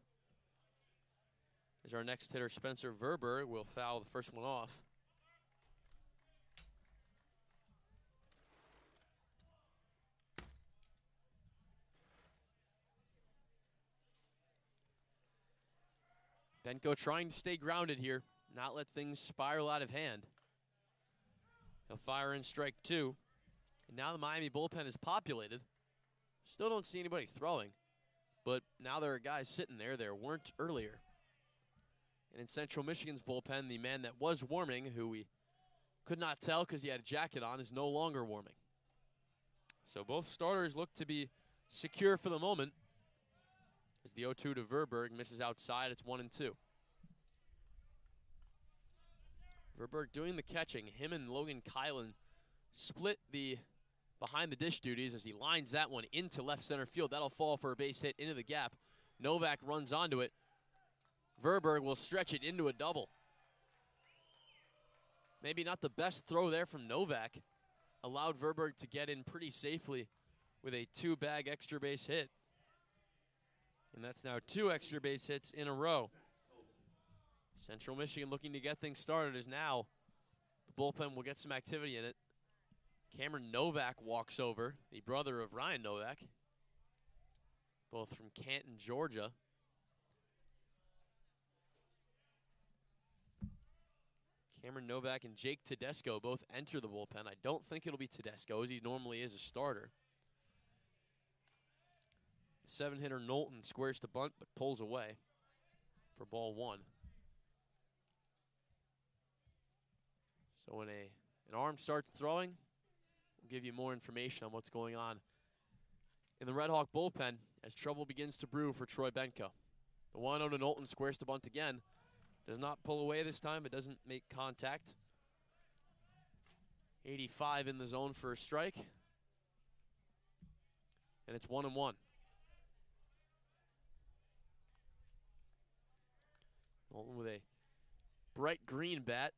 As our next hitter, Spencer Verberg, will foul the first one off. Benko trying to stay grounded here, not let things spiral out of hand. He'll fire in strike 2. And now the Miami bullpen is populated. Still don't see anybody throwing, but now there are guys sitting there. There weren't earlier. And in Central Michigan's bullpen, the man that was warming, who we could not tell because he had a jacket on, is no longer warming. So both starters look to be secure for the moment. As the 0-2 to Verberg misses outside, it's 1-2. Verberg doing the catching. Him and Logan Kylan split the behind the dish duties as he lines that one into left center field. That'll fall for a base hit into the gap. Novak runs onto it. Verberg will stretch it into a double. Maybe not the best throw there from Novak. Allowed Verberg to get in pretty safely with a 2-bag extra base hit. And that's now 2 extra base hits in a row. Central Michigan looking to get things started as now the bullpen will get some activity in it. Cameron Novak walks over, the brother of Ryan Novak, both from Canton, Georgia. Cameron Novak and Jake Tedesco both enter the bullpen. I don't think it'll be Tedesco, as he normally is a starter. 7-hitter Knowlton squares to bunt, but pulls away for ball 1. So when an arm starts throwing, we'll give you more information on what's going on in the RedHawk bullpen as trouble begins to brew for Troy Benko. The 1-0 to Knowlton squares to bunt again. Does not pull away this time. It doesn't make contact. 85 in the zone for a strike. And it's 1-1. Knowlton with a bright green bat.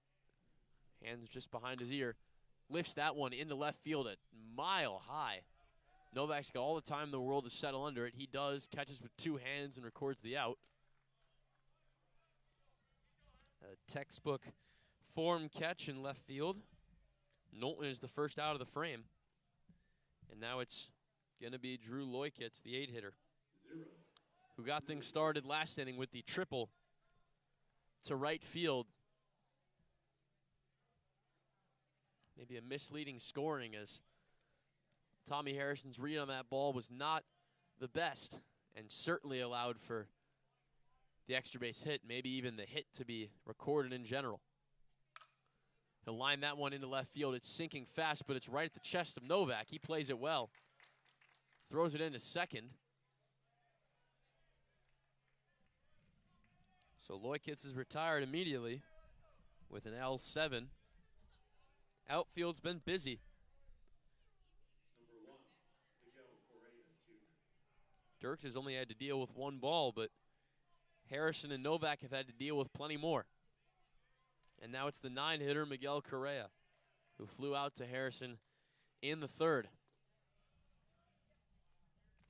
Hands just behind his ear. Lifts that one into left field at mile high. Novak's got all the time in the world to settle under it. He does. Catches with 2 hands and records the out. A textbook form catch in left field. Knowlton is the first out of the frame. And now it's going to be Drew Loykitz, the 8-hitter, who got things started last inning with the triple to right field. Maybe a misleading scoring, as Tommy Harrison's read on that ball was not the best and certainly allowed for the extra base hit, maybe even the hit to be recorded in general. He'll line that one into left field. It's sinking fast, but it's right at the chest of Novak. He plays it well. Throws it into second. So Loykitz is retired immediately with an L7. Outfield's been busy. Dirks has only had to deal with 1 ball, but Harrison and Novak have had to deal with plenty more. And now it's the 9-hitter Miguel Correa, who flew out to Harrison in the 3rd.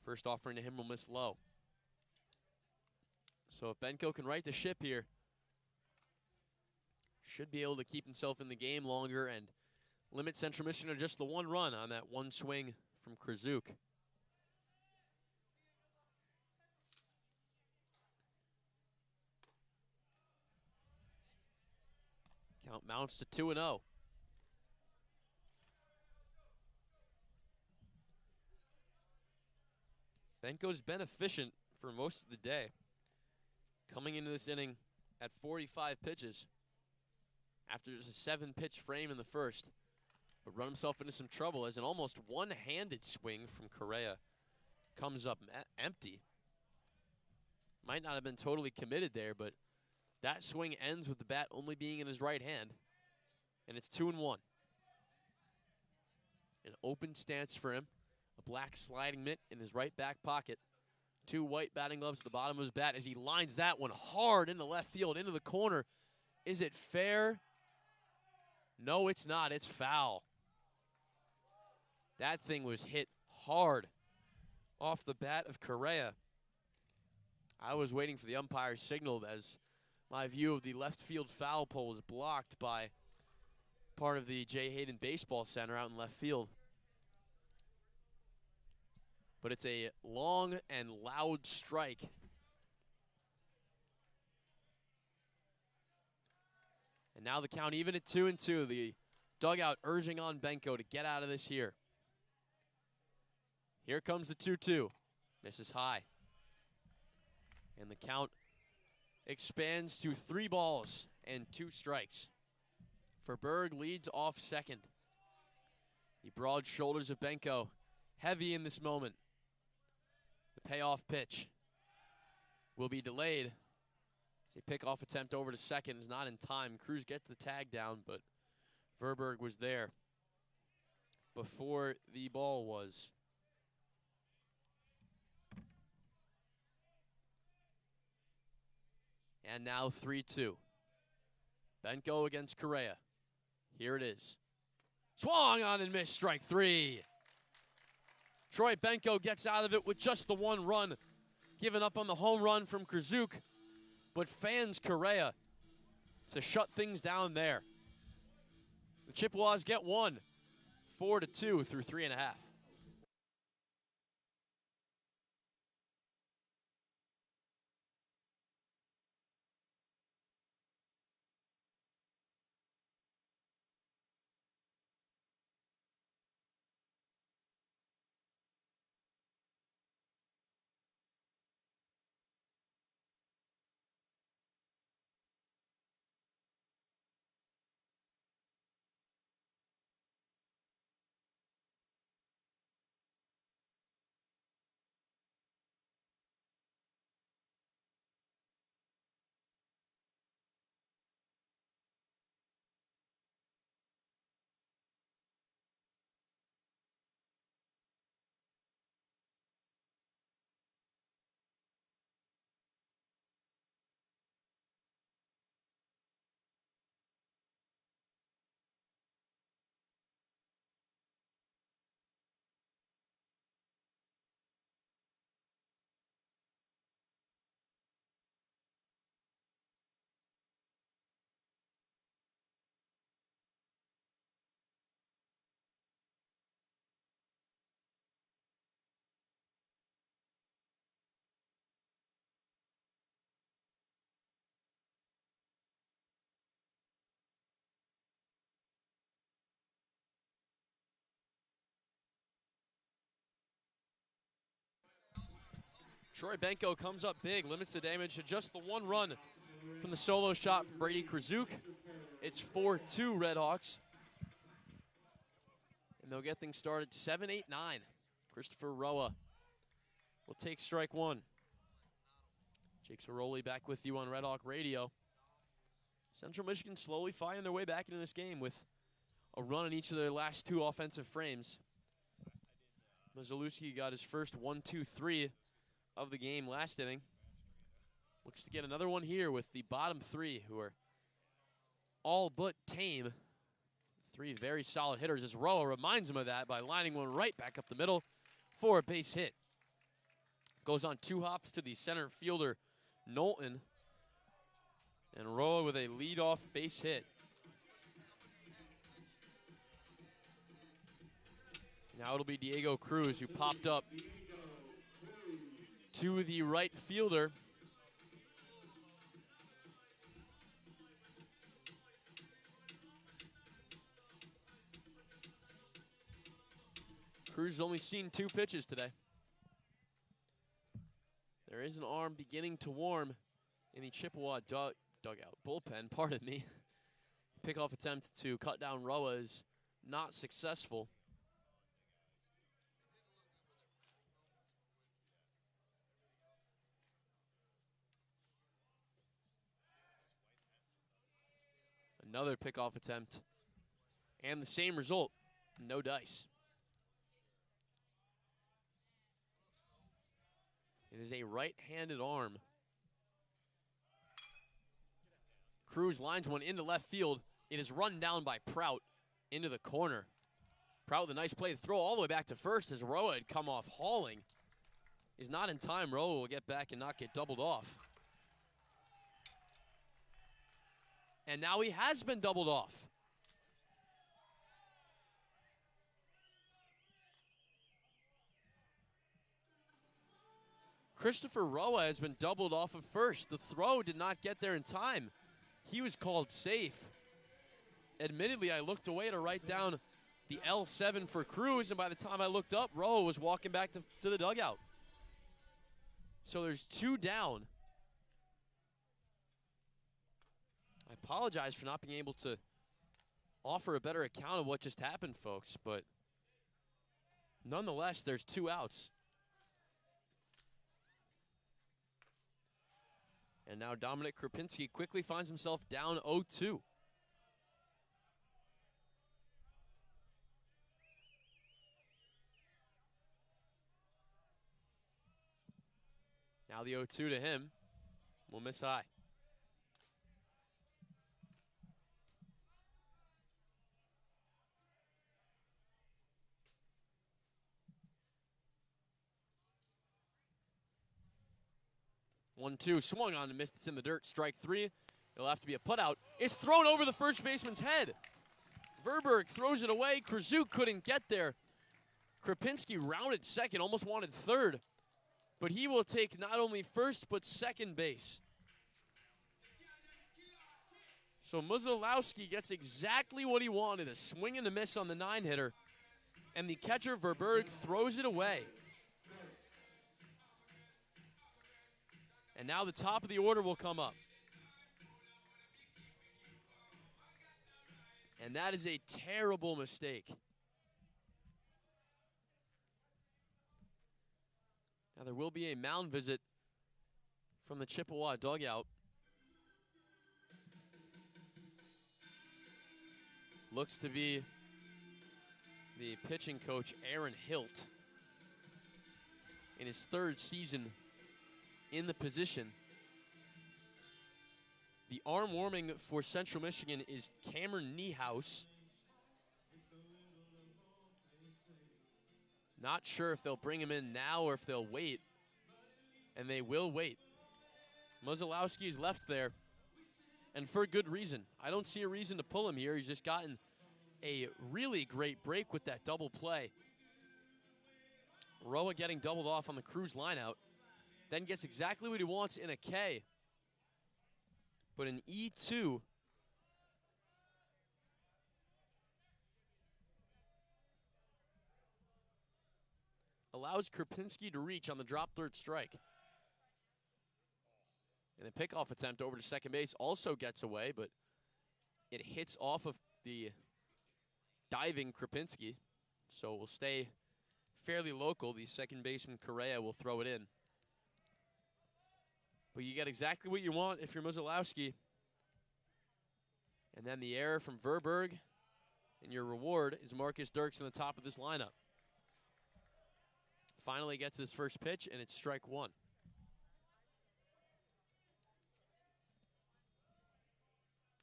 First offering to him will miss low. So if Benko can right the ship here, should be able to keep himself in the game longer and limit Central Michigan to just the 1 run on that 1 swing from Krzyuk. Count mounts to 2-0. Benko's been efficient for most of the day, coming into this inning at 45 pitches after just a 7-pitch frame in the first, but run himself into some trouble as an almost one-handed swing from Correa comes up empty. Might not have been totally committed there, but that swing ends with the bat only being in his right hand, and it's 2-1. An open stance for him, a black sliding mitt in his right back pocket, 2 white batting gloves at the bottom of his bat as he lines that one hard into left field, into the corner. Is it fair? No, it's not. It's foul. That thing was hit hard off the bat of Correa. I was waiting for the umpire's signal as My view of the left field foul pole was blocked by part of the J. Hayden Baseball Center out in left field. But it's a long and loud strike. And now the count even at 2-2. The dugout urging on Benko to get out of this here. Here comes the 2-2. Misses high. And the count expands to 3 balls and 2 strikes. Verberg leads off second. The broad shoulders of Benko heavy in this moment. The payoff pitch will be delayed. A pickoff attempt over to second is not in time. Cruz gets the tag down, but Verberg was there before the ball was. And now 3-2. Benko against Correa. Here it is. Swung on and missed, strike 3. Troy Benko gets out of it with just the 1 run, giving up on the home run from Krzyuk, but fans Correa to shut things down there. The Chippewas get 1, 4-2 through 3.5. Troy Benko comes up big, limits the damage to just the 1 run from the solo shot from Brady Krzyuk. It's 4-2 RedHawks. And they'll get things started 7-8-9. Christopher Roa will take strike 1. Jake Zirolli back with you on Red Hawk Radio. Central Michigan slowly finding their way back into this game with a run in each of their last 2 offensive frames. Mazalewski got his first 1-2-3 of the game last inning. Looks to get another one here with the bottom 3, who are all but tame. 3 very solid hitters, as Roa reminds him of that by lining one right back up the middle for a base hit. Goes on 2 hops to the center fielder, Knowlton. And Roa with a leadoff base hit. Now it'll be Diego Cruz, who popped up to the right fielder. Cruz has only seen 2 pitches today. There is an arm beginning to warm in the Chippewa dugout, bullpen, pardon me. Pickoff attempt to cut down Roa is not successful. Another pickoff attempt, and the same result, no dice. It is a right-handed arm. Cruz lines one into left field. It is run down by Prout into the corner. Prout with a nice play to throw all the way back to first as Roa had come off hauling. Is not in time. Roa will get back and not get doubled off. And now he has been doubled off. Christopher Roa has been doubled off of first. The throw did not get there in time. He was called safe. Admittedly, I looked away to write down the L7 for Cruz, and by the time I looked up, Roa was walking back to the dugout. So there's 2 down. I apologize for not being able to offer a better account of what just happened, folks, but nonetheless, there's 2 outs. And now Dominic Krupinski quickly finds himself down 0-2. Now the 0-2 to him will miss high. One, two, swung on and missed. It's in the dirt. Strike 3. It'll have to be a putout. It's thrown over the first baseman's head. Verberg throws it away. Krzyzuk couldn't get there. Krupinski rounded second, almost wanted third. But he will take not only first, but second base. So Muzalowski gets exactly what he wanted, a swing and a miss on the 9-hitter. And the catcher, Verberg, throws it away. And now the top of the order will come up. And that is a terrible mistake. Now there will be a mound visit from the Chippewa dugout. Looks to be the pitching coach, Aaron Hilt, in his 3rd season in the position. The arm warming for Central Michigan is Cameron Niehaus. Not sure if they'll bring him in now or if they'll wait. And they will wait. Muzalowski is left there. And for good reason. I don't see a reason to pull him here. He's just gotten a really great break with that double play. Roa getting doubled off on the Cruz lineout. Then gets exactly what he wants in a K. But an E2 allows Krupinski to reach on the drop 3rd strike. And the pickoff attempt over to second base also gets away, but it hits off of the diving Krupinski. So it will stay fairly local. The second baseman, Correa, will throw it in. But you get exactly what you want if you're Muzalowski. And then the error from Verberg. And your reward is Marcus Dirks in the top of this lineup. Finally gets his first pitch, and it's strike 1.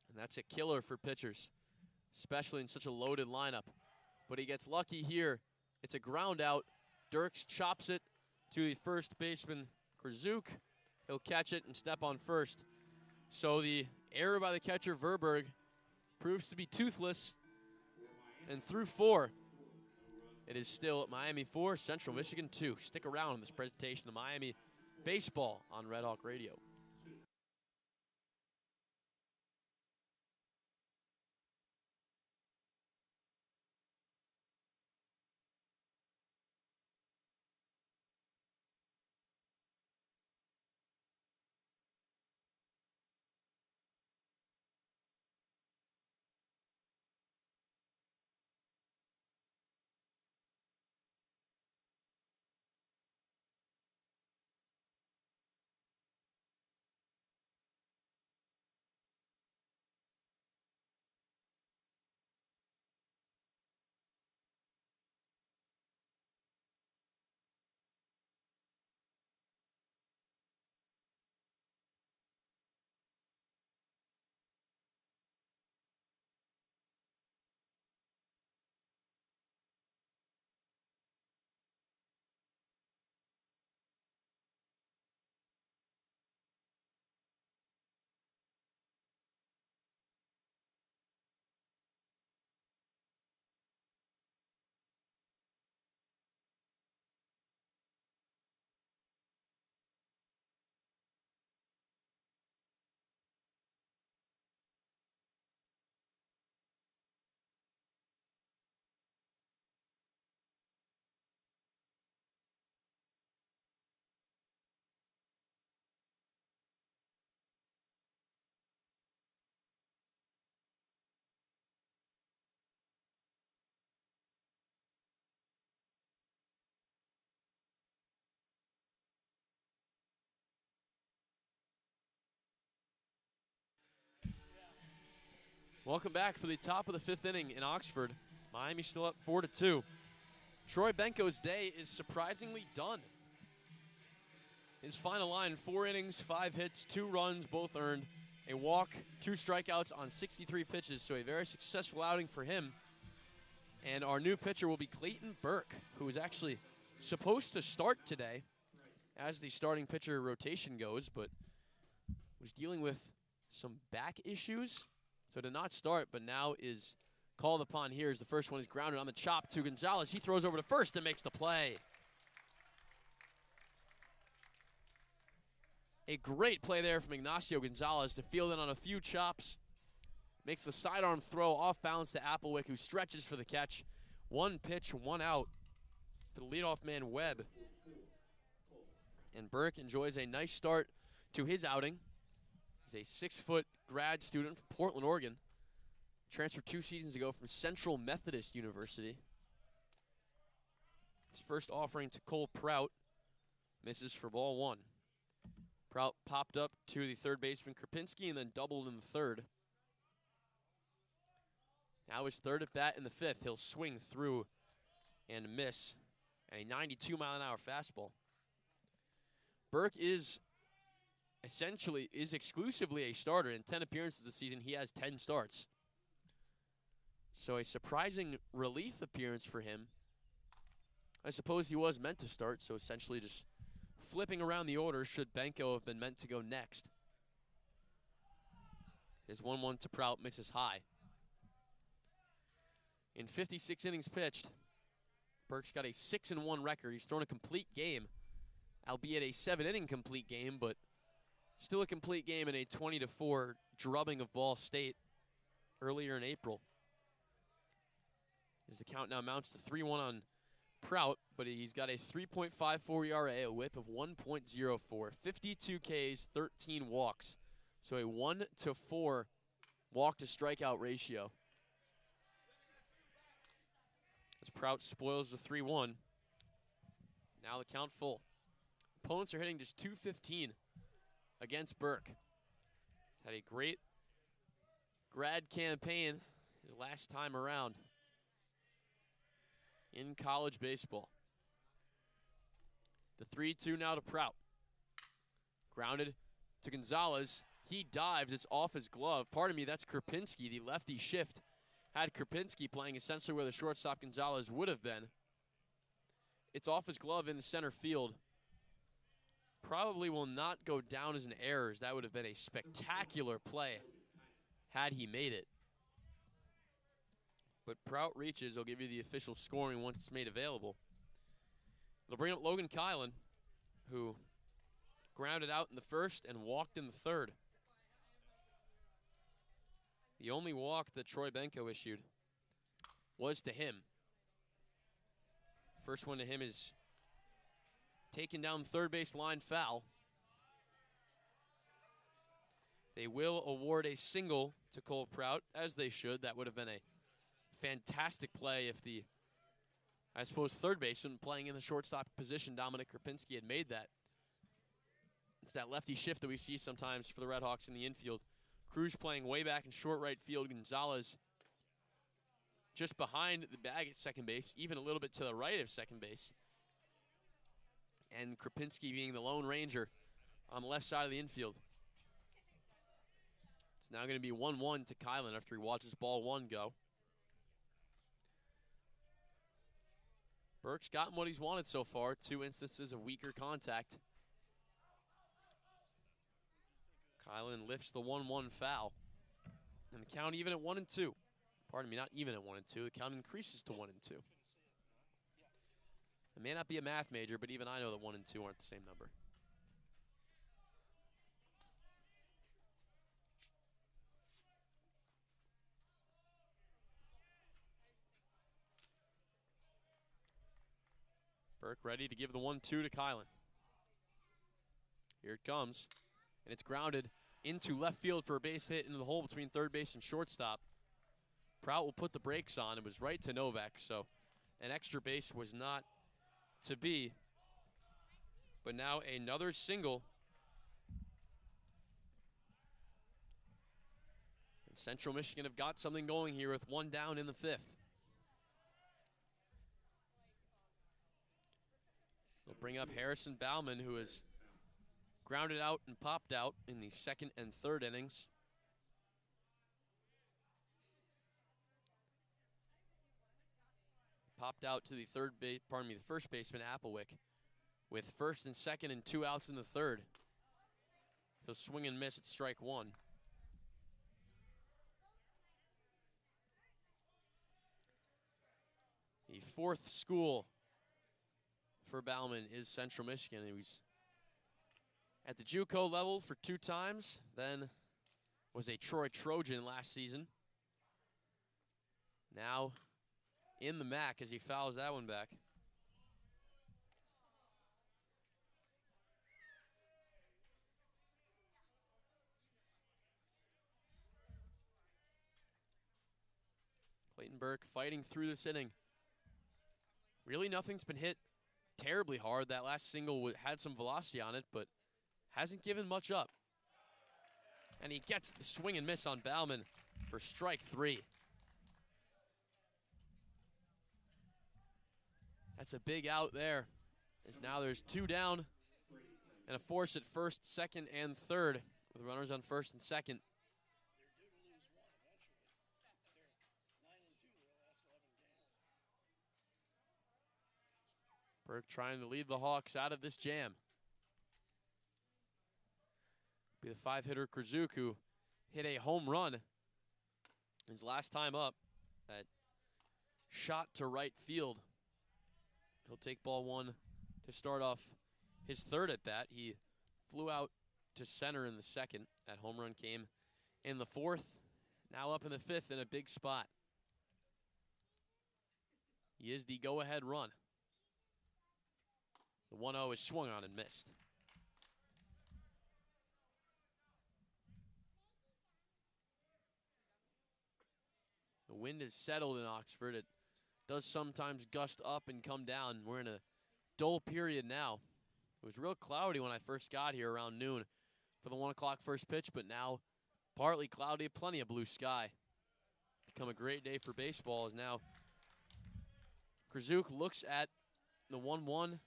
And that's a killer for pitchers, especially in such a loaded lineup. But he gets lucky here. It's a ground out. Dirks chops it to the first baseman, Krzyzuk. He'll catch it and step on first. So the error by the catcher, Verberg, proves to be toothless. And through 4, it is still Miami 4, Central Michigan 2. Stick around in this presentation of Miami baseball on Red Hawk Radio. Welcome back for the top of the 5th inning in Oxford. Miami still up 4-2. Troy Benko's day is surprisingly done. His final line, 4 innings, 5 hits, 2 runs, both earned, a walk, 2 strikeouts on 63 pitches, so a very successful outing for him. And our new pitcher will be Clayton Burke, who is actually supposed to start today as the starting pitcher rotation goes, but was dealing with some back issues, so did not start, but now is called upon here as the first one is grounded on the chop to Gonzalez. He throws over to first and makes the play. A great play there from Ignacio Gonzalez to field it on a few chops. Makes the sidearm throw off balance to Applewick, who stretches for the catch. 1 pitch, 1 out for the leadoff man, Webb. And Burke enjoys a nice start to his outing. He's a 6-foot grad student from Portland, Oregon. Transferred 2 seasons ago from Central Methodist University. His first offering to Cole Prout misses for ball 1. Prout popped up to the third baseman Krupinski and then doubled in the third. Now his third at bat in the 5th. He'll swing through and miss at a 92-mile-an-hour fastball. Burke is exclusively a starter. In 10 appearances this season, he has 10 starts. So a surprising relief appearance for him. I suppose he was meant to start, so essentially just flipping around the order should Benko have been meant to go next. His 1-1 to Prout misses high. In 56 innings pitched, Burke's got a 6-1 record. He's thrown a complete game, albeit a 7-inning complete game, but still a complete game in a 20-4 drubbing of Ball State earlier in April. As the count now mounts to 3-1 on Prout, but he's got a 3.54 ERA, a whip of 1.04, 52 Ks, 13 walks. So a 1-4 walk to strikeout ratio. As Prout spoils the 3-1. Now the count full. Opponents are hitting just .215 against Burke. He's had a great grad campaign his last time around in college baseball. The 3-2 now to Prout. Grounded to Gonzalez. He dives. It's off his glove. Pardon me, that's Krupinski. The lefty shift had Krupinski playing essentially where the shortstop Gonzalez would have been. It's off his glove in the center field. Probably will not go down as an error, as that would have been a spectacular play had he made it. But Prout reaches. I'll give you the official scoring once it's made available. It'll bring up Logan Kylan, who grounded out in the first and walked in the third. The only walk that Troy Benko issued was to him. First one to him is taken down third base line foul. They will award a single to Cole Prout, as they should. That would have been a fantastic play if the, I suppose, third baseman playing in the shortstop position, Dominic Krupinski, had made that. It's that lefty shift that we see sometimes for the RedHawks in the infield. Cruz playing way back in short right field. Gonzalez just behind the bag at second base, even a little bit to the right of second base. And Krupinski being the Lone Ranger on the left side of the infield. It's now going to be 1-1 to Kylan after he watches ball 1 go. Burke's gotten what he's wanted so far. 2 instances of weaker contact. Kylan lifts the 1-1 foul. And the count even at 1-2. Pardon me, not even at 1-2. The count increases to 1-2. I may not be a math major, but even I know that 1 and 2 aren't the same number. Burke ready to give the 1-2 to Kylan. Here it comes, and it's grounded into left field for a base hit into the hole between third base and shortstop. Prout will put the brakes on. It was right to Novak, so an extra base was not to be. But now another single. And Central Michigan have got something going here with one down in the 5th. They'll bring up Harrison Bauman, who has grounded out and popped out in the 2nd and 3rd innings. Popped out to the first baseman Applewick with 1st and 2nd and 2 outs in the 3rd. He'll swing and miss at strike 1. The 4th school for Bauman is Central Michigan. He was at the JUCO level for 2 times, then was a Troy Trojan last season. Now in the MAC as he fouls that one back. Clayton Burke fighting through this inning. Really nothing's been hit terribly hard. That last single had some velocity on it, but hasn't given much up. And he gets the swing and miss on Bauman for strike 3. That's a big out there, as now there's 2 down and a force at 1st, 2nd, and 3rd with runners on 1st and 2nd. Burke trying to lead the Hawks out of this jam. Be the 5-hitter Krzyuk, who hit a home run his last time up. That shot to right field. He'll take ball 1 to start off his 3rd at bat. He flew out to center in the 2nd. That home run came in the 4th. Now up in the 5th in a big spot. He is the go-ahead run. The 1-0 is swung on and missed. The wind is settled in Oxford. It does sometimes gust up and come down. We're in a dull period now. It was real cloudy when I first got here around noon for the 1 o'clock first pitch, but now partly cloudy, plenty of blue sky. Become a great day for baseball as now Krzyuk looks at the 1-1,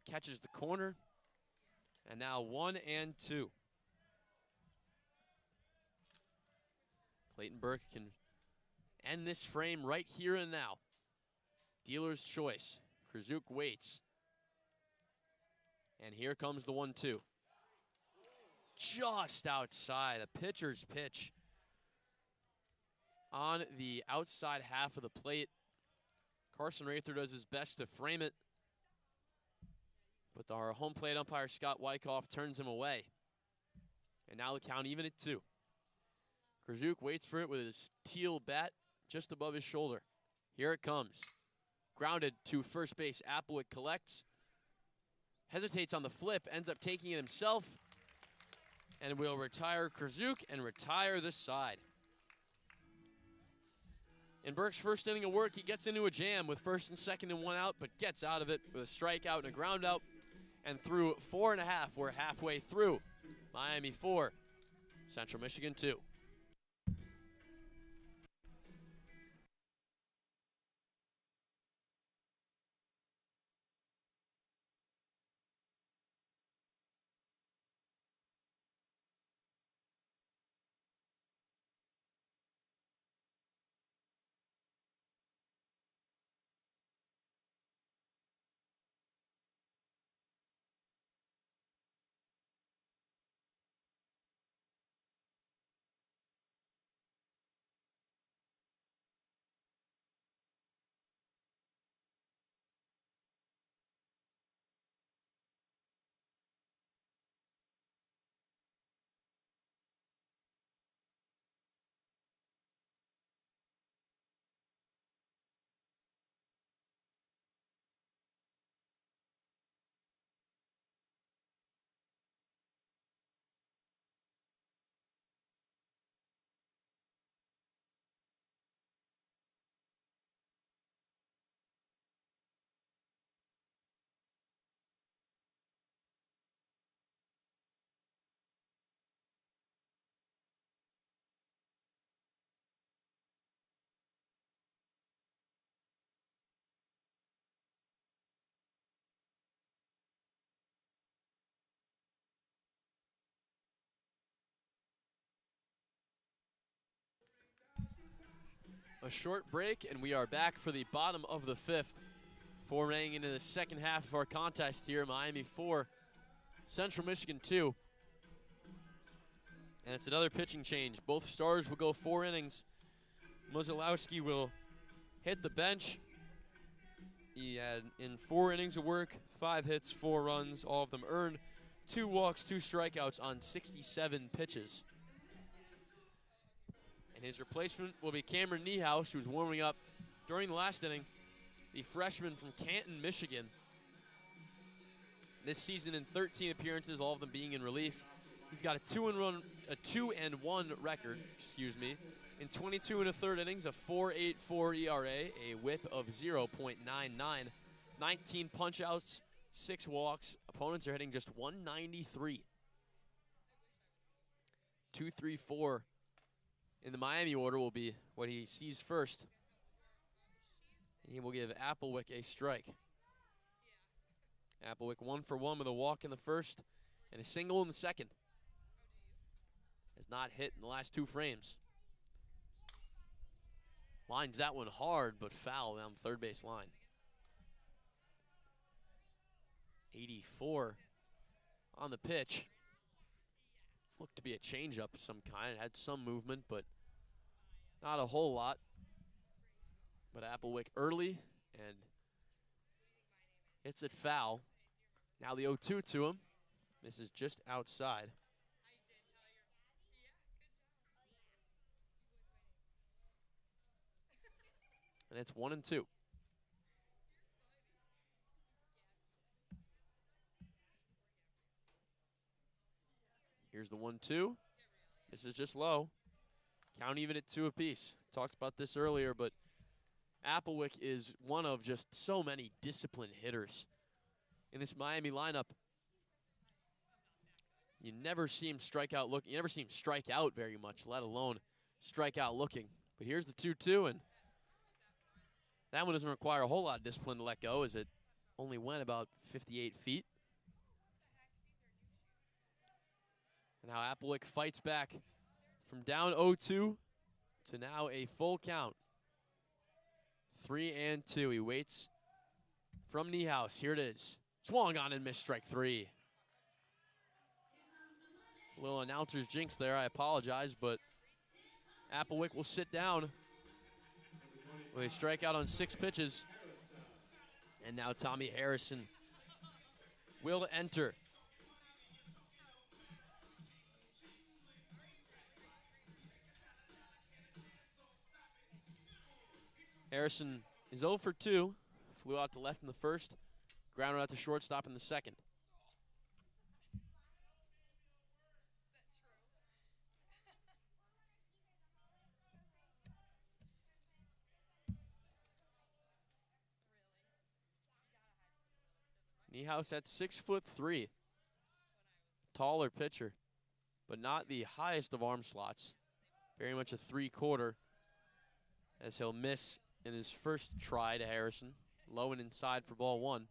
catches the corner, and now 1-2. Clayton Burke can end this frame right here and now. Dealer's choice. Krzyuk waits. And here comes the 1-2. Just outside, a pitcher's pitch on the outside half of the plate. Carson Rather does his best to frame it, but our home plate umpire, Scott Wyckoff, turns him away. And now the count even at 2. Krzyuk waits for it with his teal bat just above his shoulder. Here it comes. Grounded to first base. Applewick collects. Hesitates on the flip. Ends up taking it himself. And will retire Krzyuk and retire the side. In Burke's first inning of work, he gets into a jam with 1st and 2nd and 1 out, but gets out of it with a strikeout and a ground out. And through 4.5, we're halfway through. Miami 4, Central Michigan 2. a short break, and we are back for the bottom of the 5th. Foraying into the second half of our contest here. Miami 4, Central Michigan 2. And it's another pitching change. Both stars will go 4 innings. Mozilowski will hit the bench. He had in 4 innings of work, 5 hits, 4 runs, all of them earned, 2 walks, 2 strikeouts on 67 pitches. And his replacement will be Cameron Niehaus, who was warming up during the last inning, the freshman from Canton, Michigan. This season in 13 appearances, all of them being in relief. He's got a 2-1 record, in 22 1/3 innings, a 4.84 ERA, a whip of 0.99, 19 punch-outs, 6 walks. Opponents are hitting just 193. 2, 3, 4 in the Miami order will be what he sees first. And he will give Applewick a strike. Applewick 1 for 1 with a walk in the first and a single in the second. Has not hit in the last 2 frames. Lines that one hard, but foul down the third base line. 84 on the pitch. Looked to be a changeup of some kind. It had some movement, but not a whole lot. But Applewick early and hits it foul. Now the 0-2 to him. This is just outside. And it's 1-2. Here's the 1-2. This is just low. Count even at 2 apiece. Talked about this earlier, but Applewick is one of just so many disciplined hitters in this Miami lineup. You never see him strike out looking. You never see him strike out very much, let alone strike out looking. But here's the 2-2, and that one doesn't require a whole lot of discipline to let go, as it only went about 58 feet. And now Applewick fights back from down 0-2 to now a full count. 3-2. He waits from Niehaus. Here it is. Swung on and missed strike 3. A little announcer's jinx there. I apologize, but Applewick will sit down with a strikeout on 6 pitches. And now Tommy Harrison will enter. Harrison is 0 for 2. Flew out to left in the first. Grounded out to shortstop in the second. Niehaus at 6'3". Taller pitcher, but not the highest of arm slots. Very much a 3/4, as he'll miss in his first try to Harrison. Low and inside for ball 1.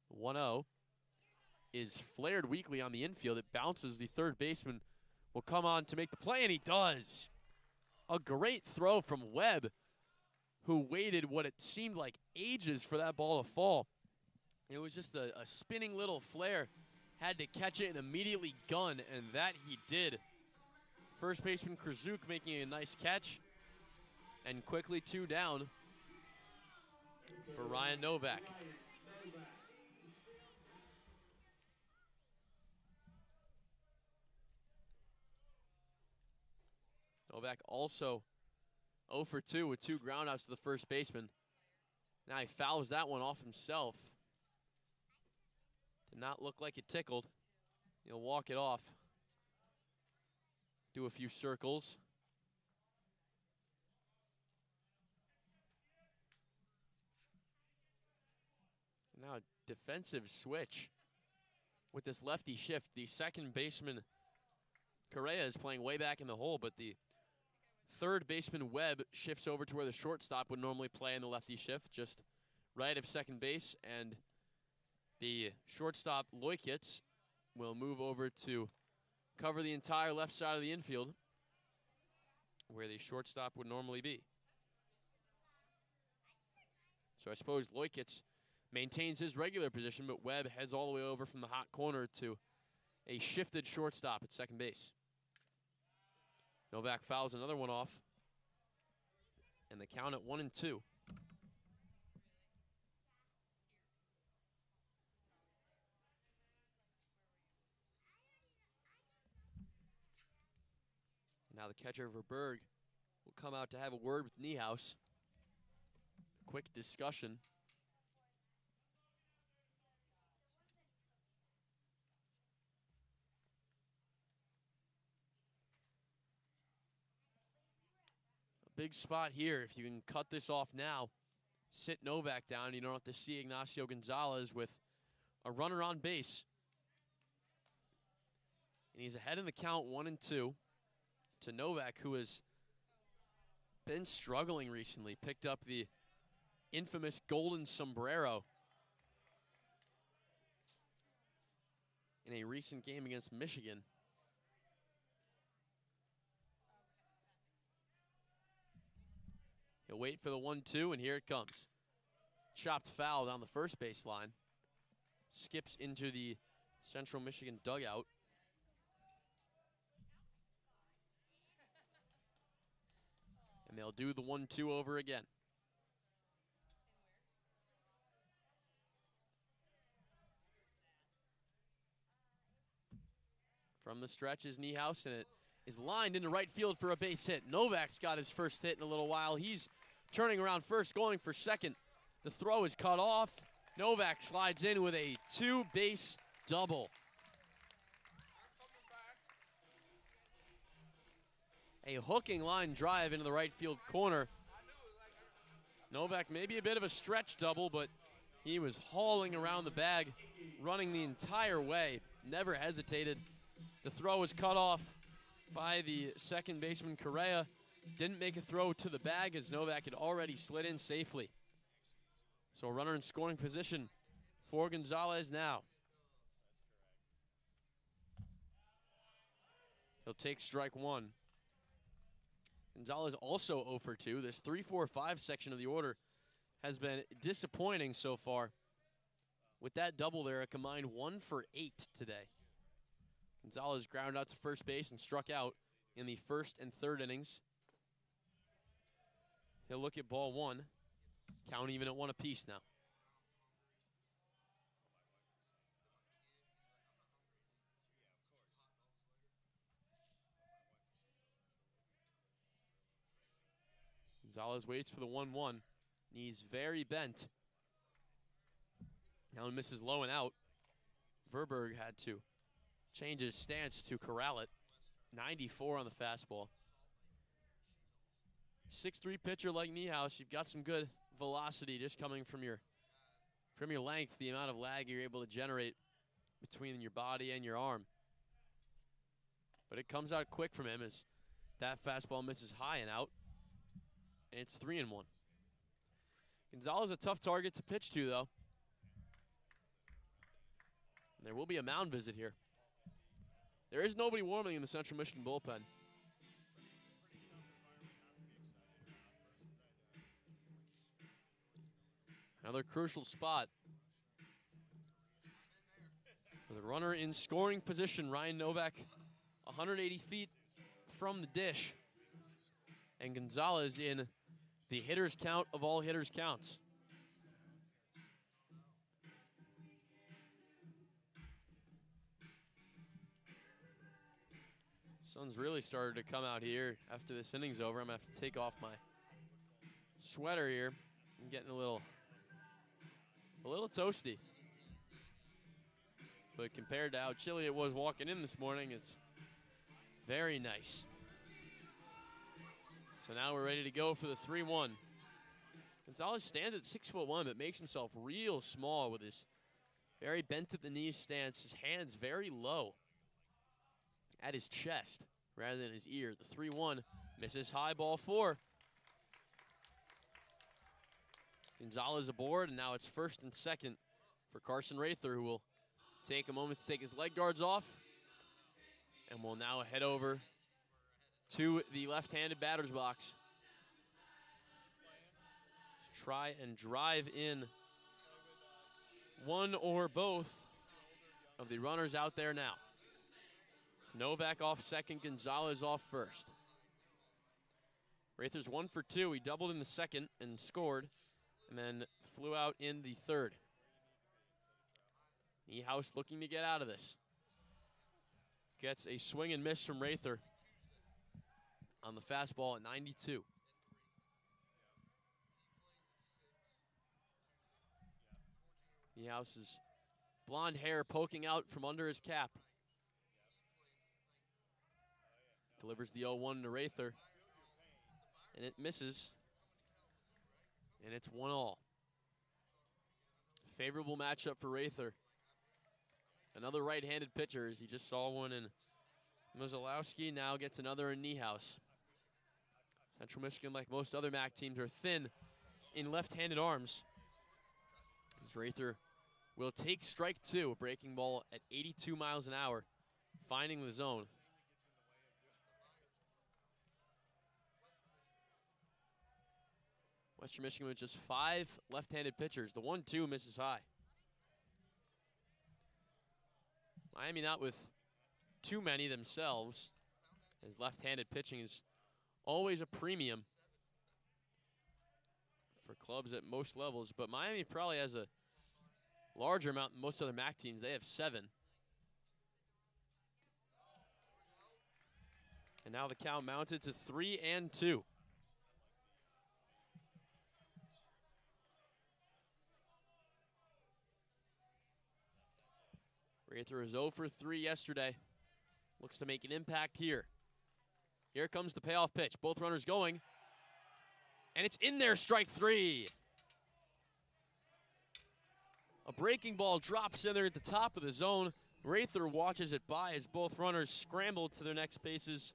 The 1-0 is flared weakly on the infield. It bounces. The third baseman will come on to make the play, and he does. A great throw from Webb, who waited what it seemed like ages for that ball to fall. It was just a spinning little flare. Had to catch it and immediately gun, and that he did. First baseman Krzyuk making a nice catch, and quickly 2 down for Ryan Novak. Novak also 0 for 2 with 2 groundouts to the first baseman. Now he fouls that one off himself. Did not look like it tickled. He'll walk it off. Do a few circles. Now a defensive switch with this lefty shift. The second baseman, Correa, is playing way back in the hole, but the third baseman Webb shifts over to where the shortstop would normally play in the lefty shift, just right of second base, and the shortstop Leukits will move over to cover the entire left side of the infield where the shortstop would normally be. So I suppose Leukits maintains his regular position, but Webb heads all the way over from the hot corner to a shifted shortstop at second base. Novak fouls another one off, and the count at 1-2. Now the catcher Verberg will come out to have a word with Niehaus. Quick discussion. A big spot here. If you can cut this off now, sit Novak down. You don't have to see Ignacio Gonzalez with a runner on base. And he's ahead in the count 1-2 to Novak, who has been struggling recently. Picked up the infamous golden sombrero in a recent game against Michigan. He'll wait for the 1-2, and here it comes. Chopped foul down the first baseline. Skips into the Central Michigan dugout. And they'll do the 1-2 over again. From the stretch is Niehaus, and it is lined into right field for a base hit. Novak's got his first hit in a little while. He's turning around first, going for second. The throw is cut off. Novak slides in with a two-base double. A hooking line drive into the right field corner. Novak maybe a bit of a stretch double, but he was hauling around the bag, running the entire way, never hesitated. The throw was cut off by the second baseman Correa. Didn't make a throw to the bag as Novak had already slid in safely. So a runner in scoring position for Gonzalez now. He'll take strike one. Gonzalez also 0 for 2. This 3-4-5 section of the order has been disappointing so far. With that double there, a combined 1 for 8 today. Gonzalez grounded out to first base and struck out in the first and third innings. He'll look at ball one. Count even at 1 apiece now. Gonzalez waits for the 1-1. Knees very bent. Now he misses low and out. Verberg had to change his stance to corral it. 94 on the fastball. 6'3" pitcher like Niehaus, you've got some good velocity just coming from your length, the amount of lag you're able to generate between your body and your arm. But it comes out quick from him as that fastball misses high and out. And it's 3-1. Gonzalez a tough target to pitch to, though. And there will be a mound visit here. There is nobody warming in the Central Michigan bullpen. Another crucial spot. With a runner in scoring position, Ryan Novak 180 feet from the dish. And Gonzalez in the hitter's count of all hitters counts. Sun's really started to come out here after this inning's over. I'm going to have to take off my sweater here. I'm getting a little toasty. But compared to how chilly it was walking in this morning, it's very nice. So now we're ready to go for the 3-1. Gonzalez stands at 6'1", but makes himself real small with his very bent at the knees stance. His hands very low at his chest rather than his ear. The 3-1 Misses high, ball 4. Gonzalez aboard, and now it's first and second for Carson Rather, who will take a moment to take his leg guards off and will now head over to the left-handed batter's box. Try and drive in one or both of the runners out there now. It's Novak off second, Gonzalez off first. Rather's 1 for 2. He doubled in the second and scored, and then flew out in the third. Niehaus looking to get out of this. Gets a swing and miss from Rather on the fastball at 92. Niehaus's blonde hair poking out from under his cap. Delivers the 0-1 to Rather, and it misses, and it's 1-all. Favorable matchup for Rather. Another right-handed pitcher, as he just saw one in Mozolowski, now gets another in Niehaus. Central Michigan, like most other MAC teams, are thin in left-handed arms. As Rather will take strike 2, a breaking ball at 82 miles an hour, finding the zone. Western Michigan with just 5 left-handed pitchers. The 1-2 misses high. Miami not with too many themselves, as left-handed pitching is always a premium for clubs at most levels, but Miami probably has a larger amount than most other MAC teams. They have 7. And now the count mounted to 3-2. Rather was 0 for 3 yesterday. Looks to make an impact here. Here comes the payoff pitch. Both runners going. And it's in there, strike 3. A breaking ball drops in there at the top of the zone. Rather watches it by as both runners scramble to their next bases.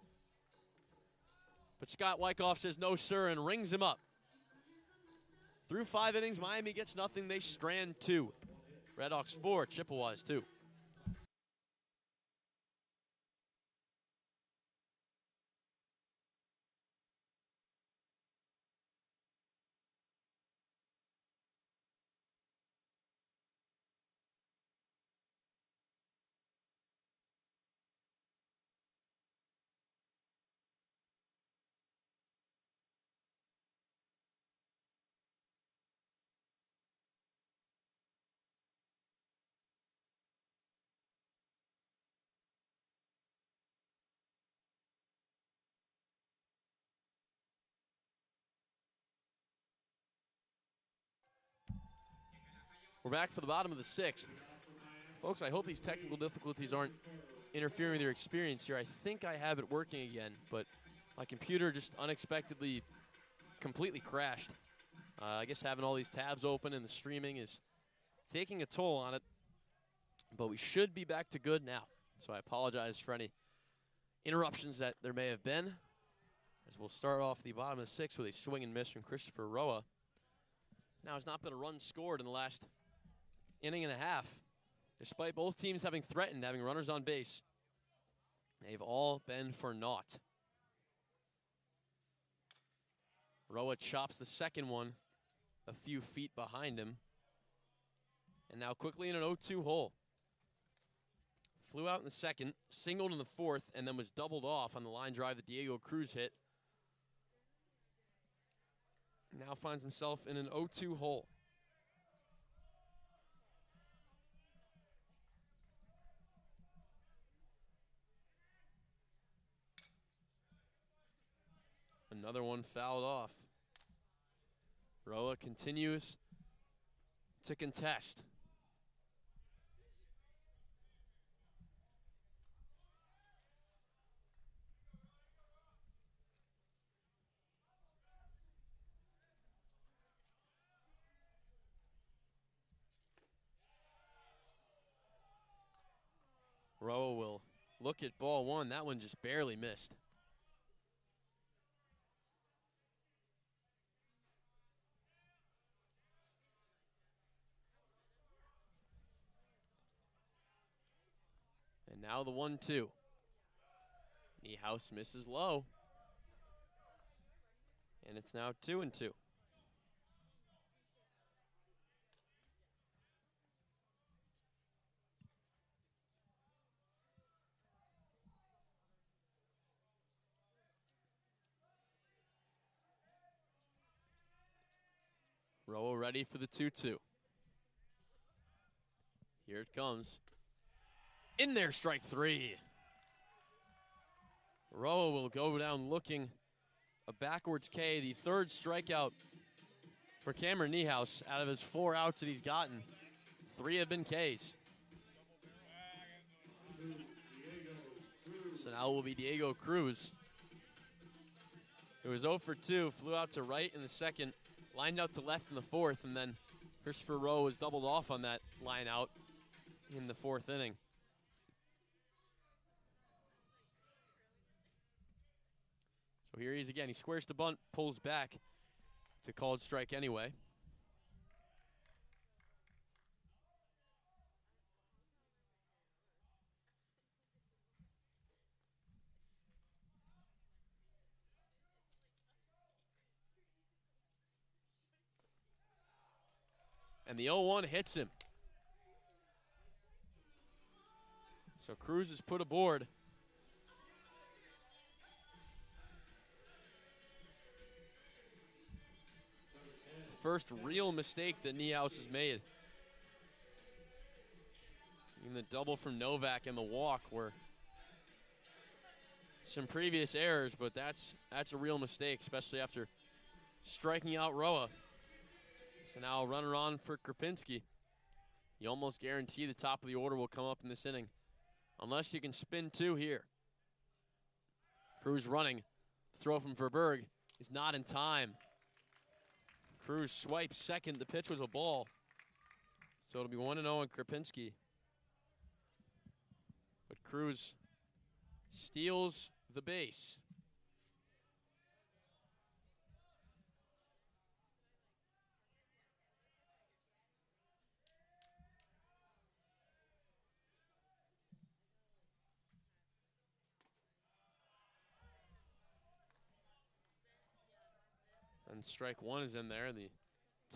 But Scott Wyckoff says no, sir, and rings him up. Through 5 innings, Miami gets nothing. They strand 2. RedHawks 4, Chippewas 2. We're back for the bottom of the 6th. Folks, I hope these technical difficulties aren't interfering with your experience here. I think I have it working again, but my computer just unexpectedly completely crashed. I guess having all these tabs open and the streaming is taking a toll on it, but we should be back to good now. So I apologize for any interruptions that there may have been, as we'll start off the bottom of the 6th with a swing and miss from Christopher Roa. Now, has not been a run scored in the last inning and a half. Despite both teams having threatened having runners on base, they've all been for naught. Roa chops the second one a few feet behind him. And now quickly in an 0-2 hole. Flew out in the second, singled in the fourth, and then was doubled off on the line drive that Diego Cruz hit. Now finds himself in an 0-2 hole. Another one fouled off. Roa continues to contest. Roa will look at ball 1. That one just barely missed. Now the 1-2. Niehaus misses low. And it's now 2-2. Roa ready for the 2-2. Here it comes. In there, strike 3. Roa will go down looking a backwards K, the third strikeout for Cameron Niehaus. Out of his 4 outs that he's gotten, 3 have been Ks. So now it will be Diego Cruz, who was 0 for 2, flew out to right in the second, lined out to left in the fourth, and then Christopher Roa was doubled off on that line out in the 4th inning. So here he is again. He squares the bunt, pulls back to called strike anyway. And the 0-1 hits him. So Cruz is put aboard. First real mistake that Niehaus has made. Even the double from Novak and the walk were some previous errors, but that's a real mistake, especially after striking out Roa. So now a runner on for Krupinski. You almost guarantee the top of the order will come up in this inning, unless you can spin 2 here. Cruz running. Throw from Verberg is not in time. Cruz swipes second. The pitch was a ball. So it'll be 1-0 on Krupinski. But Cruz steals the base. And strike 1 is in there, the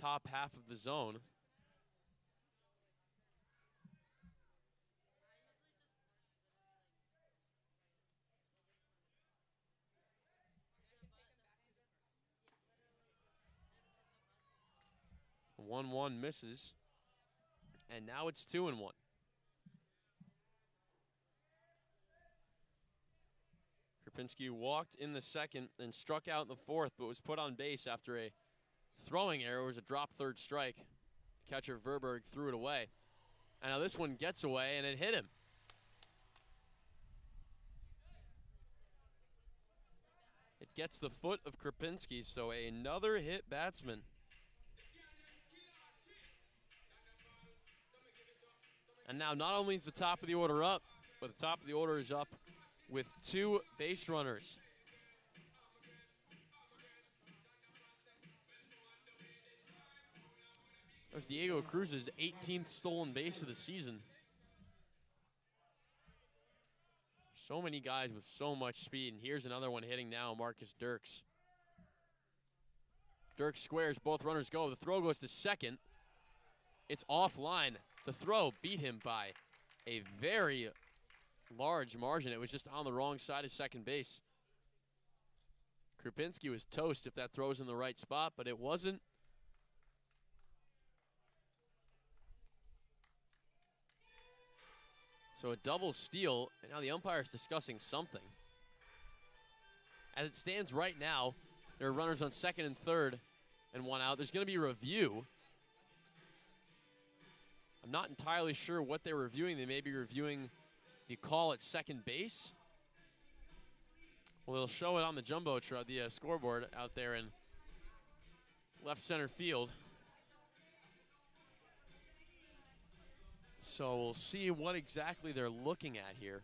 top half of the zone. The 1-1 misses. And now it's 2-1. Krupinski walked in the second and struck out in the 4th, but was put on base after a throwing error. It was a drop third strike. Catcher Verberg threw it away. And now this one gets away, and it hit him. It gets the foot of Krupinski, so another hit batsman. And now not only is the top of the order up, but the top of the order is up with 2 base runners. That was Diego Cruz's 18th stolen base of the season. So many guys with so much speed, and here's another one hitting now, Marcus Dirks. Dirks squares, both runners go. The throw goes to second. It's offline. The throw beat him by a very large margin. It was just on the wrong side of second base. Krupinski was toast if that throw's in the right spot, but it wasn't. So a double steal, and now the umpire is discussing something. As it stands right now, there are runners on second and third and 1 out. There's going to be a review. I'm not entirely sure what they're reviewing. They may be reviewing the call at second base. Well, they'll show it on the jumbotron, the scoreboard out there in left center field. So we'll see what exactly they're looking at here.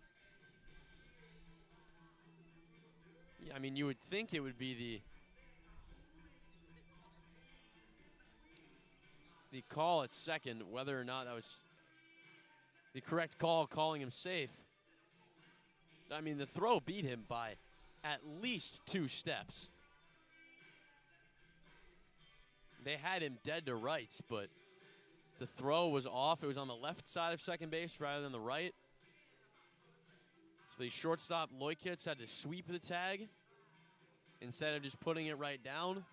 Yeah, I mean, you would think it would be the call at second, whether or not that was the correct call, calling him safe. I mean, the throw beat him by at least 2 steps. They had him dead to rights, but the throw was off. It was on the left side of second base rather than the right. So the shortstop, Loikitz, had to sweep the tag instead of just putting it right down.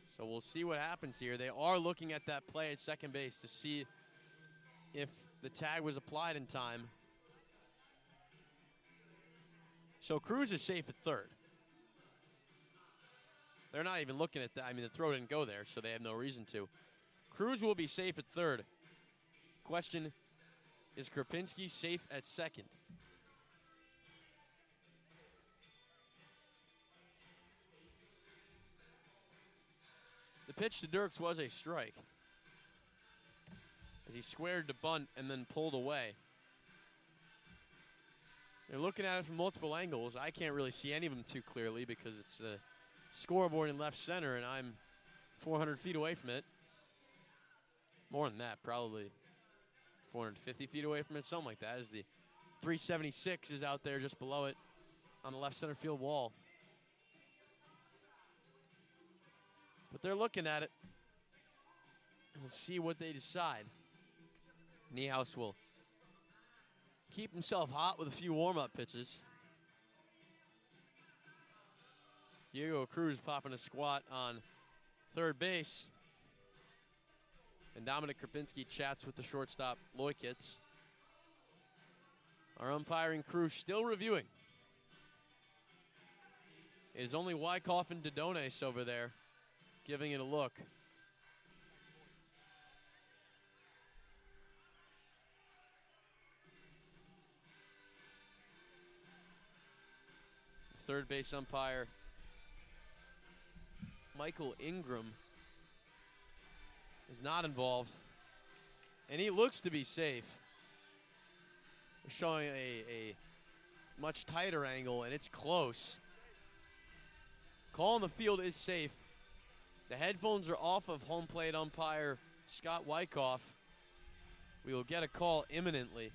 So we'll see what happens here. They are looking at that play at second base to see if the tag was applied in time. So Cruz is safe at third. They're not even looking at that. I mean, the throw didn't go there, so they have no reason to. Cruz will be safe at third. Question, is Krupinski safe at second? The pitch to Dirks was a strike, as he squared to bunt and then pulled away. They're looking at it from multiple angles. I can't really see any of them too clearly because it's a scoreboard in left center, and I'm 400 feet away from it. More than that, probably 450 feet away from it, something like that, as the 376 is out there just below it on the left center field wall. But they're looking at it. We'll see what they decide. Niehaus will keep himself hot with a few warm-up pitches. Diego Cruz popping a squat on third base. And Dominic Krupinski chats with the shortstop, Loikitz. Our umpiring crew still reviewing. It is only Wyckoff and Dodones over there giving it a look. Third base umpire, Michael Ingram, is not involved, and he looks to be safe. They're showing a much tighter angle, and it's close. Call on the field is safe. The headphones are off of home plate umpire Scott Wyckoff. We will get a call imminently.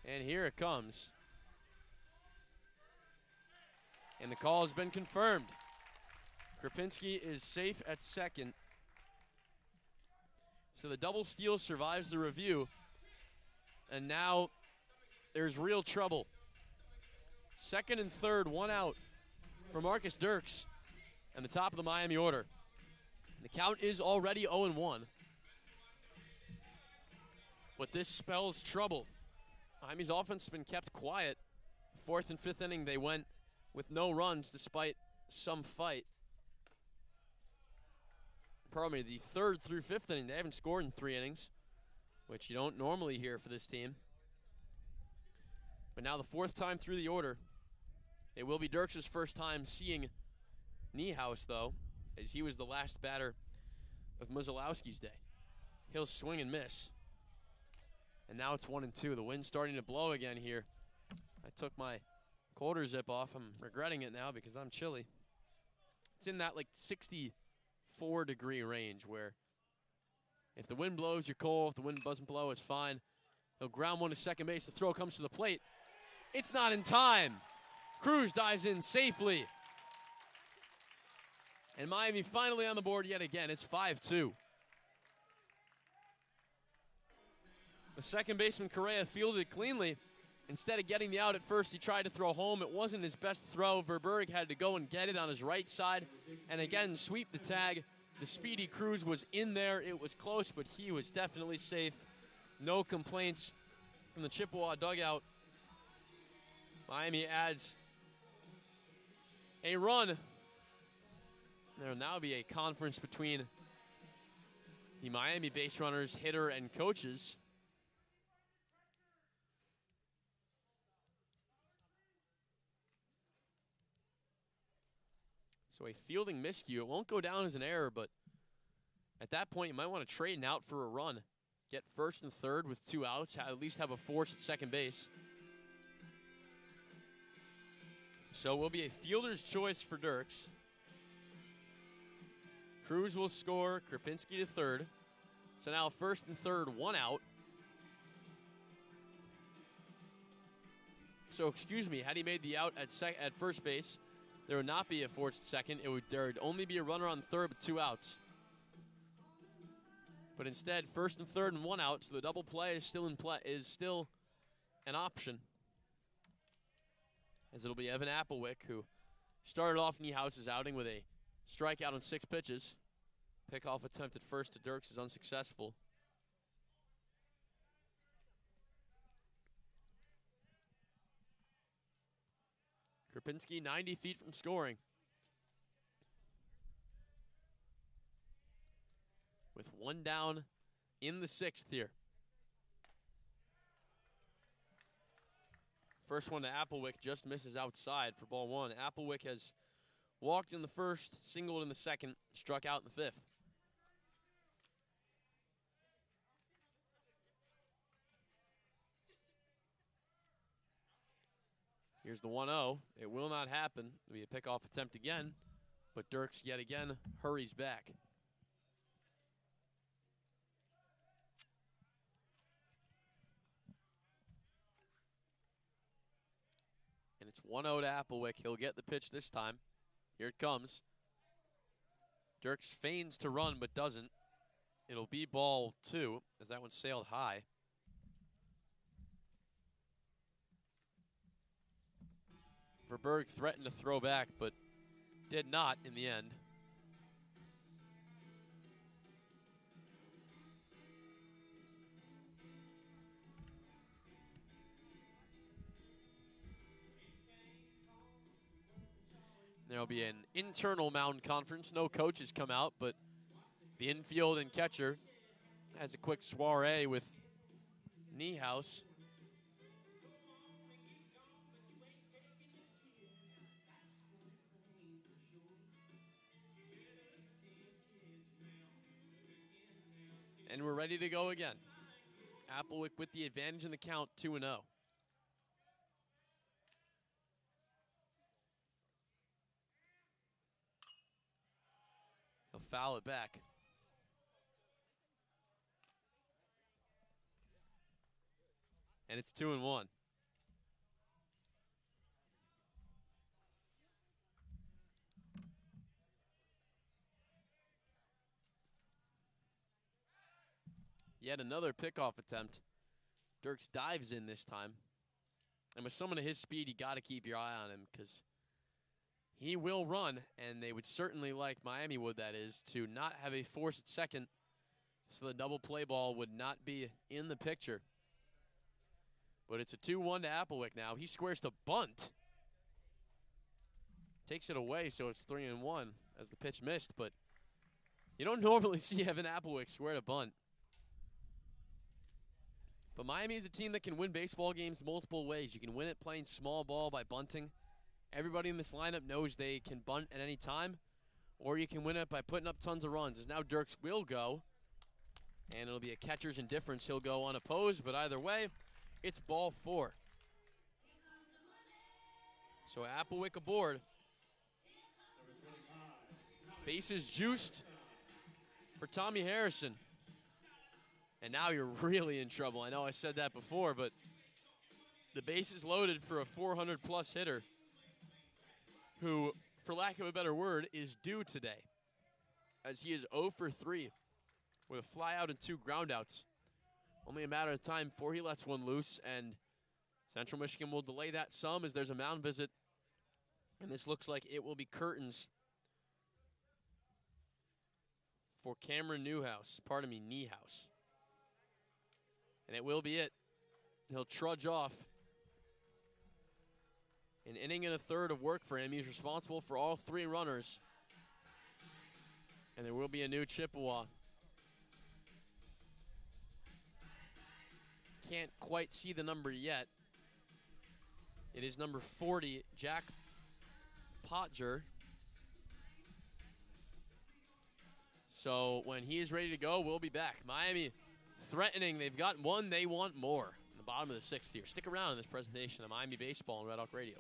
And here it comes. And the call has been confirmed. Krupinski is safe at second. So the double steal survives the review. And now there's real trouble. Second and third, one out for Marcus Dirks and the top of the Miami order. The count is already 0-1. But this spells trouble. Miami's offense has been kept quiet. Fourth and fifth inning, they went with no runs despite some fight. Pardon me, the third through fifth inning, they haven't scored in 3 innings, which you don't normally hear for this team. But now the fourth time through the order. It will be Dirks' first time seeing Niehaus, though, as he was the last batter of Musolowski's day. He'll swing and miss. And now it's 1-2. The wind's starting to blow again here. I took my quarter zip off. I'm regretting it now because I'm chilly. It's in that like 64-degree range where if the wind blows, you're cold. If the wind doesn't blow, it's fine. He'll ground one to second base. The throw comes to the plate. It's not in time. Cruz dives in safely. And Miami finally on the board yet again. It's 5-2. The second baseman, Correa, fielded cleanly. Instead of getting the out at first, he tried to throw home. It wasn't his best throw. Verberg had to go and get it on his right side. And again, sweep the tag. The speedy Cruz was in there. It was close, but he was definitely safe. No complaints from the Chippewa dugout. Miami adds a run. There will now be a conference between the Miami base runners, hitter, and coaches. So a fielding miscue. It won't go down as an error, but at that point, you might want to trade an out for a run. Get first and third with 2 outs, at least have a force at second base. So it will be a fielder's choice for Dirks. Cruz will score, Krupinski to third. So now first and third, 1 out. So, excuse me, had he made the out at first base, there would not be a forced second. There would only be a runner on third with 2 outs. But instead, first and third and 1 out, so the double play is still an option. As it'll be Evan Applewick, who started off Niehouse's outing with a strikeout on 6 pitches. Pickoff attempt at first to Dirks is unsuccessful. Krupinski 90 feet from scoring. With 1 down in the 6th here. First one to Applewick, just misses outside for ball 1. Applewick has walked in the first, singled in the second, struck out in the 5th. Here's the 1-0. It will not happen. It'll be a pickoff attempt again, but Dirks yet again hurries back. And it's 1-0 to Applewick. He'll get the pitch this time. Here it comes. Dirks feigns to run, but doesn't. It'll be ball 2, as that one sailed high. Verberg threatened to throw back, but did not in the end. There'll be an internal mound conference. No coaches come out, but the infield and catcher has a quick soiree with Niehaus. And we're ready to go again. Applewick with the advantage in the count, 2-0. He'll foul it back. And it's 2-1. Yet another pickoff attempt. Dirks dives in this time. And with someone of his speed, you got to keep your eye on him because he will run, and they would certainly like, Miami would that is, to not have a force at second so the double play ball would not be in the picture. But it's a 2-1 to Applewick now. He squares to bunt. Takes it away, so it's 3-1 as the pitch missed, but you don't normally see Evan Applewick square to bunt. But Miami is a team that can win baseball games multiple ways. You can win it playing small ball by bunting. Everybody in this lineup knows they can bunt at any time. Or you can win it by putting up tons of runs. As now Dirks will go. And it'll be a catcher's indifference. He'll go unopposed. But either way, it's ball 4. So Applewick aboard. Bases juiced for Tommy Harrison. And now you're really in trouble. I know I said that before, but the base is loaded for a 400-plus hitter who, for lack of a better word, is due today, as he is 0 for 3 with a fly out and 2 groundouts. Only a matter of time before he lets one loose, and Central Michigan will delay that some as there's a mound visit, and this looks like it will be curtains for Cameron Niehaus. And it will be it. He'll trudge off. An inning and a third of work for him. He's responsible for all 3 runners. And there will be a new Chippewa. Can't quite see the number yet. It is number 40, Jack Potger. So when he is ready to go, we'll be back. Miami threatening. They've got one. They want more. In the bottom of the 6th here. Stick around in this presentation of Miami Baseball on Red Hawk Radio.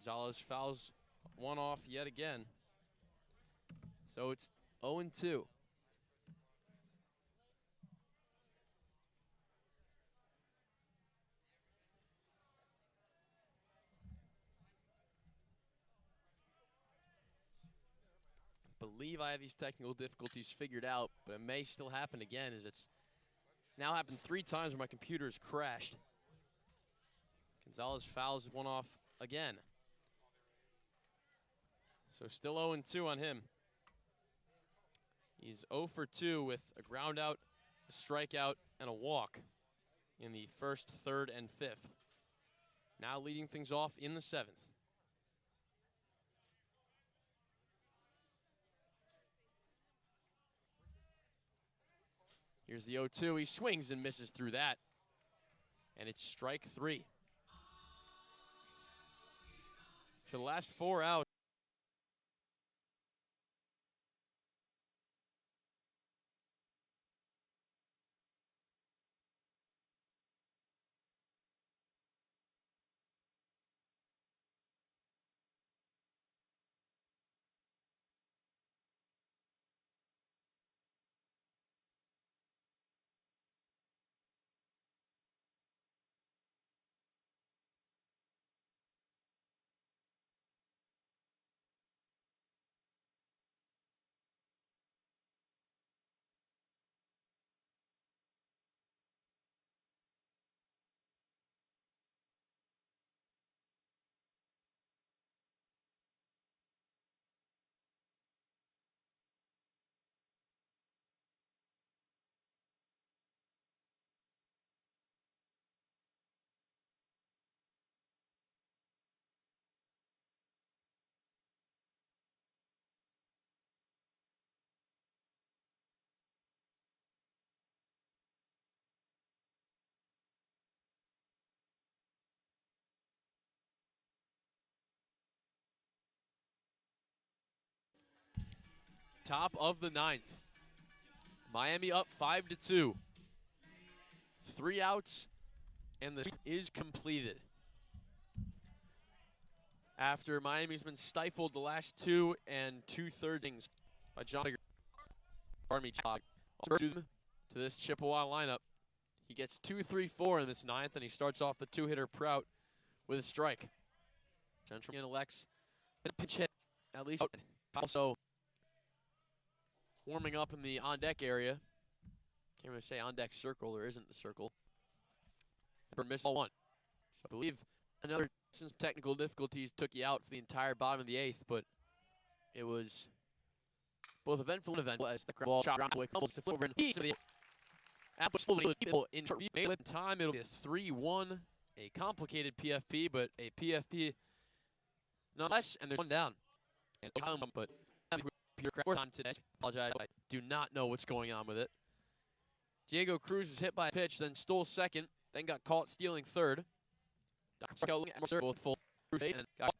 Gonzalez fouls one off yet again. So it's 0-2. I believe I have these technical difficulties figured out, but it may still happen again, as it's now happened 3 times where my computer has crashed. Gonzalez fouls one off again. So still 0-2 on him. He's 0 for 2 with a ground out, a strikeout, and a walk in the first, third, and fifth. Now leading things off in the 7th. Here's the 0-2. He swings and misses through that. And it's strike 3. For the last 4 outs. Top of the 9th. Miami up 5-2. 3 outs, and the is completed. After Miami's been stifled the last 2 2/3 innings by John. Pardon me, to this Chippewa lineup. He gets 2, 3, 4 in this 9th, and he starts off the 2-hitter Prout with a strike. Central elects a pitch hit, at least. Also warming up in the on-deck area. Can't really say on-deck circle. There isn't a circle. For missed ball 1. So I believe another since technical difficulties took you out for the entire bottom of the 8th, but it was both eventful and eventful as the ball shot around quick almost to flip over and to the in time. It'll be a 3-1, a complicated PFP, but a PFP nonetheless, and there's one down. But fourth time today. Apologize, I do not know what's going on with it. Diego Cruz was hit by a pitch, then stole second, then got caught stealing third. Both full and got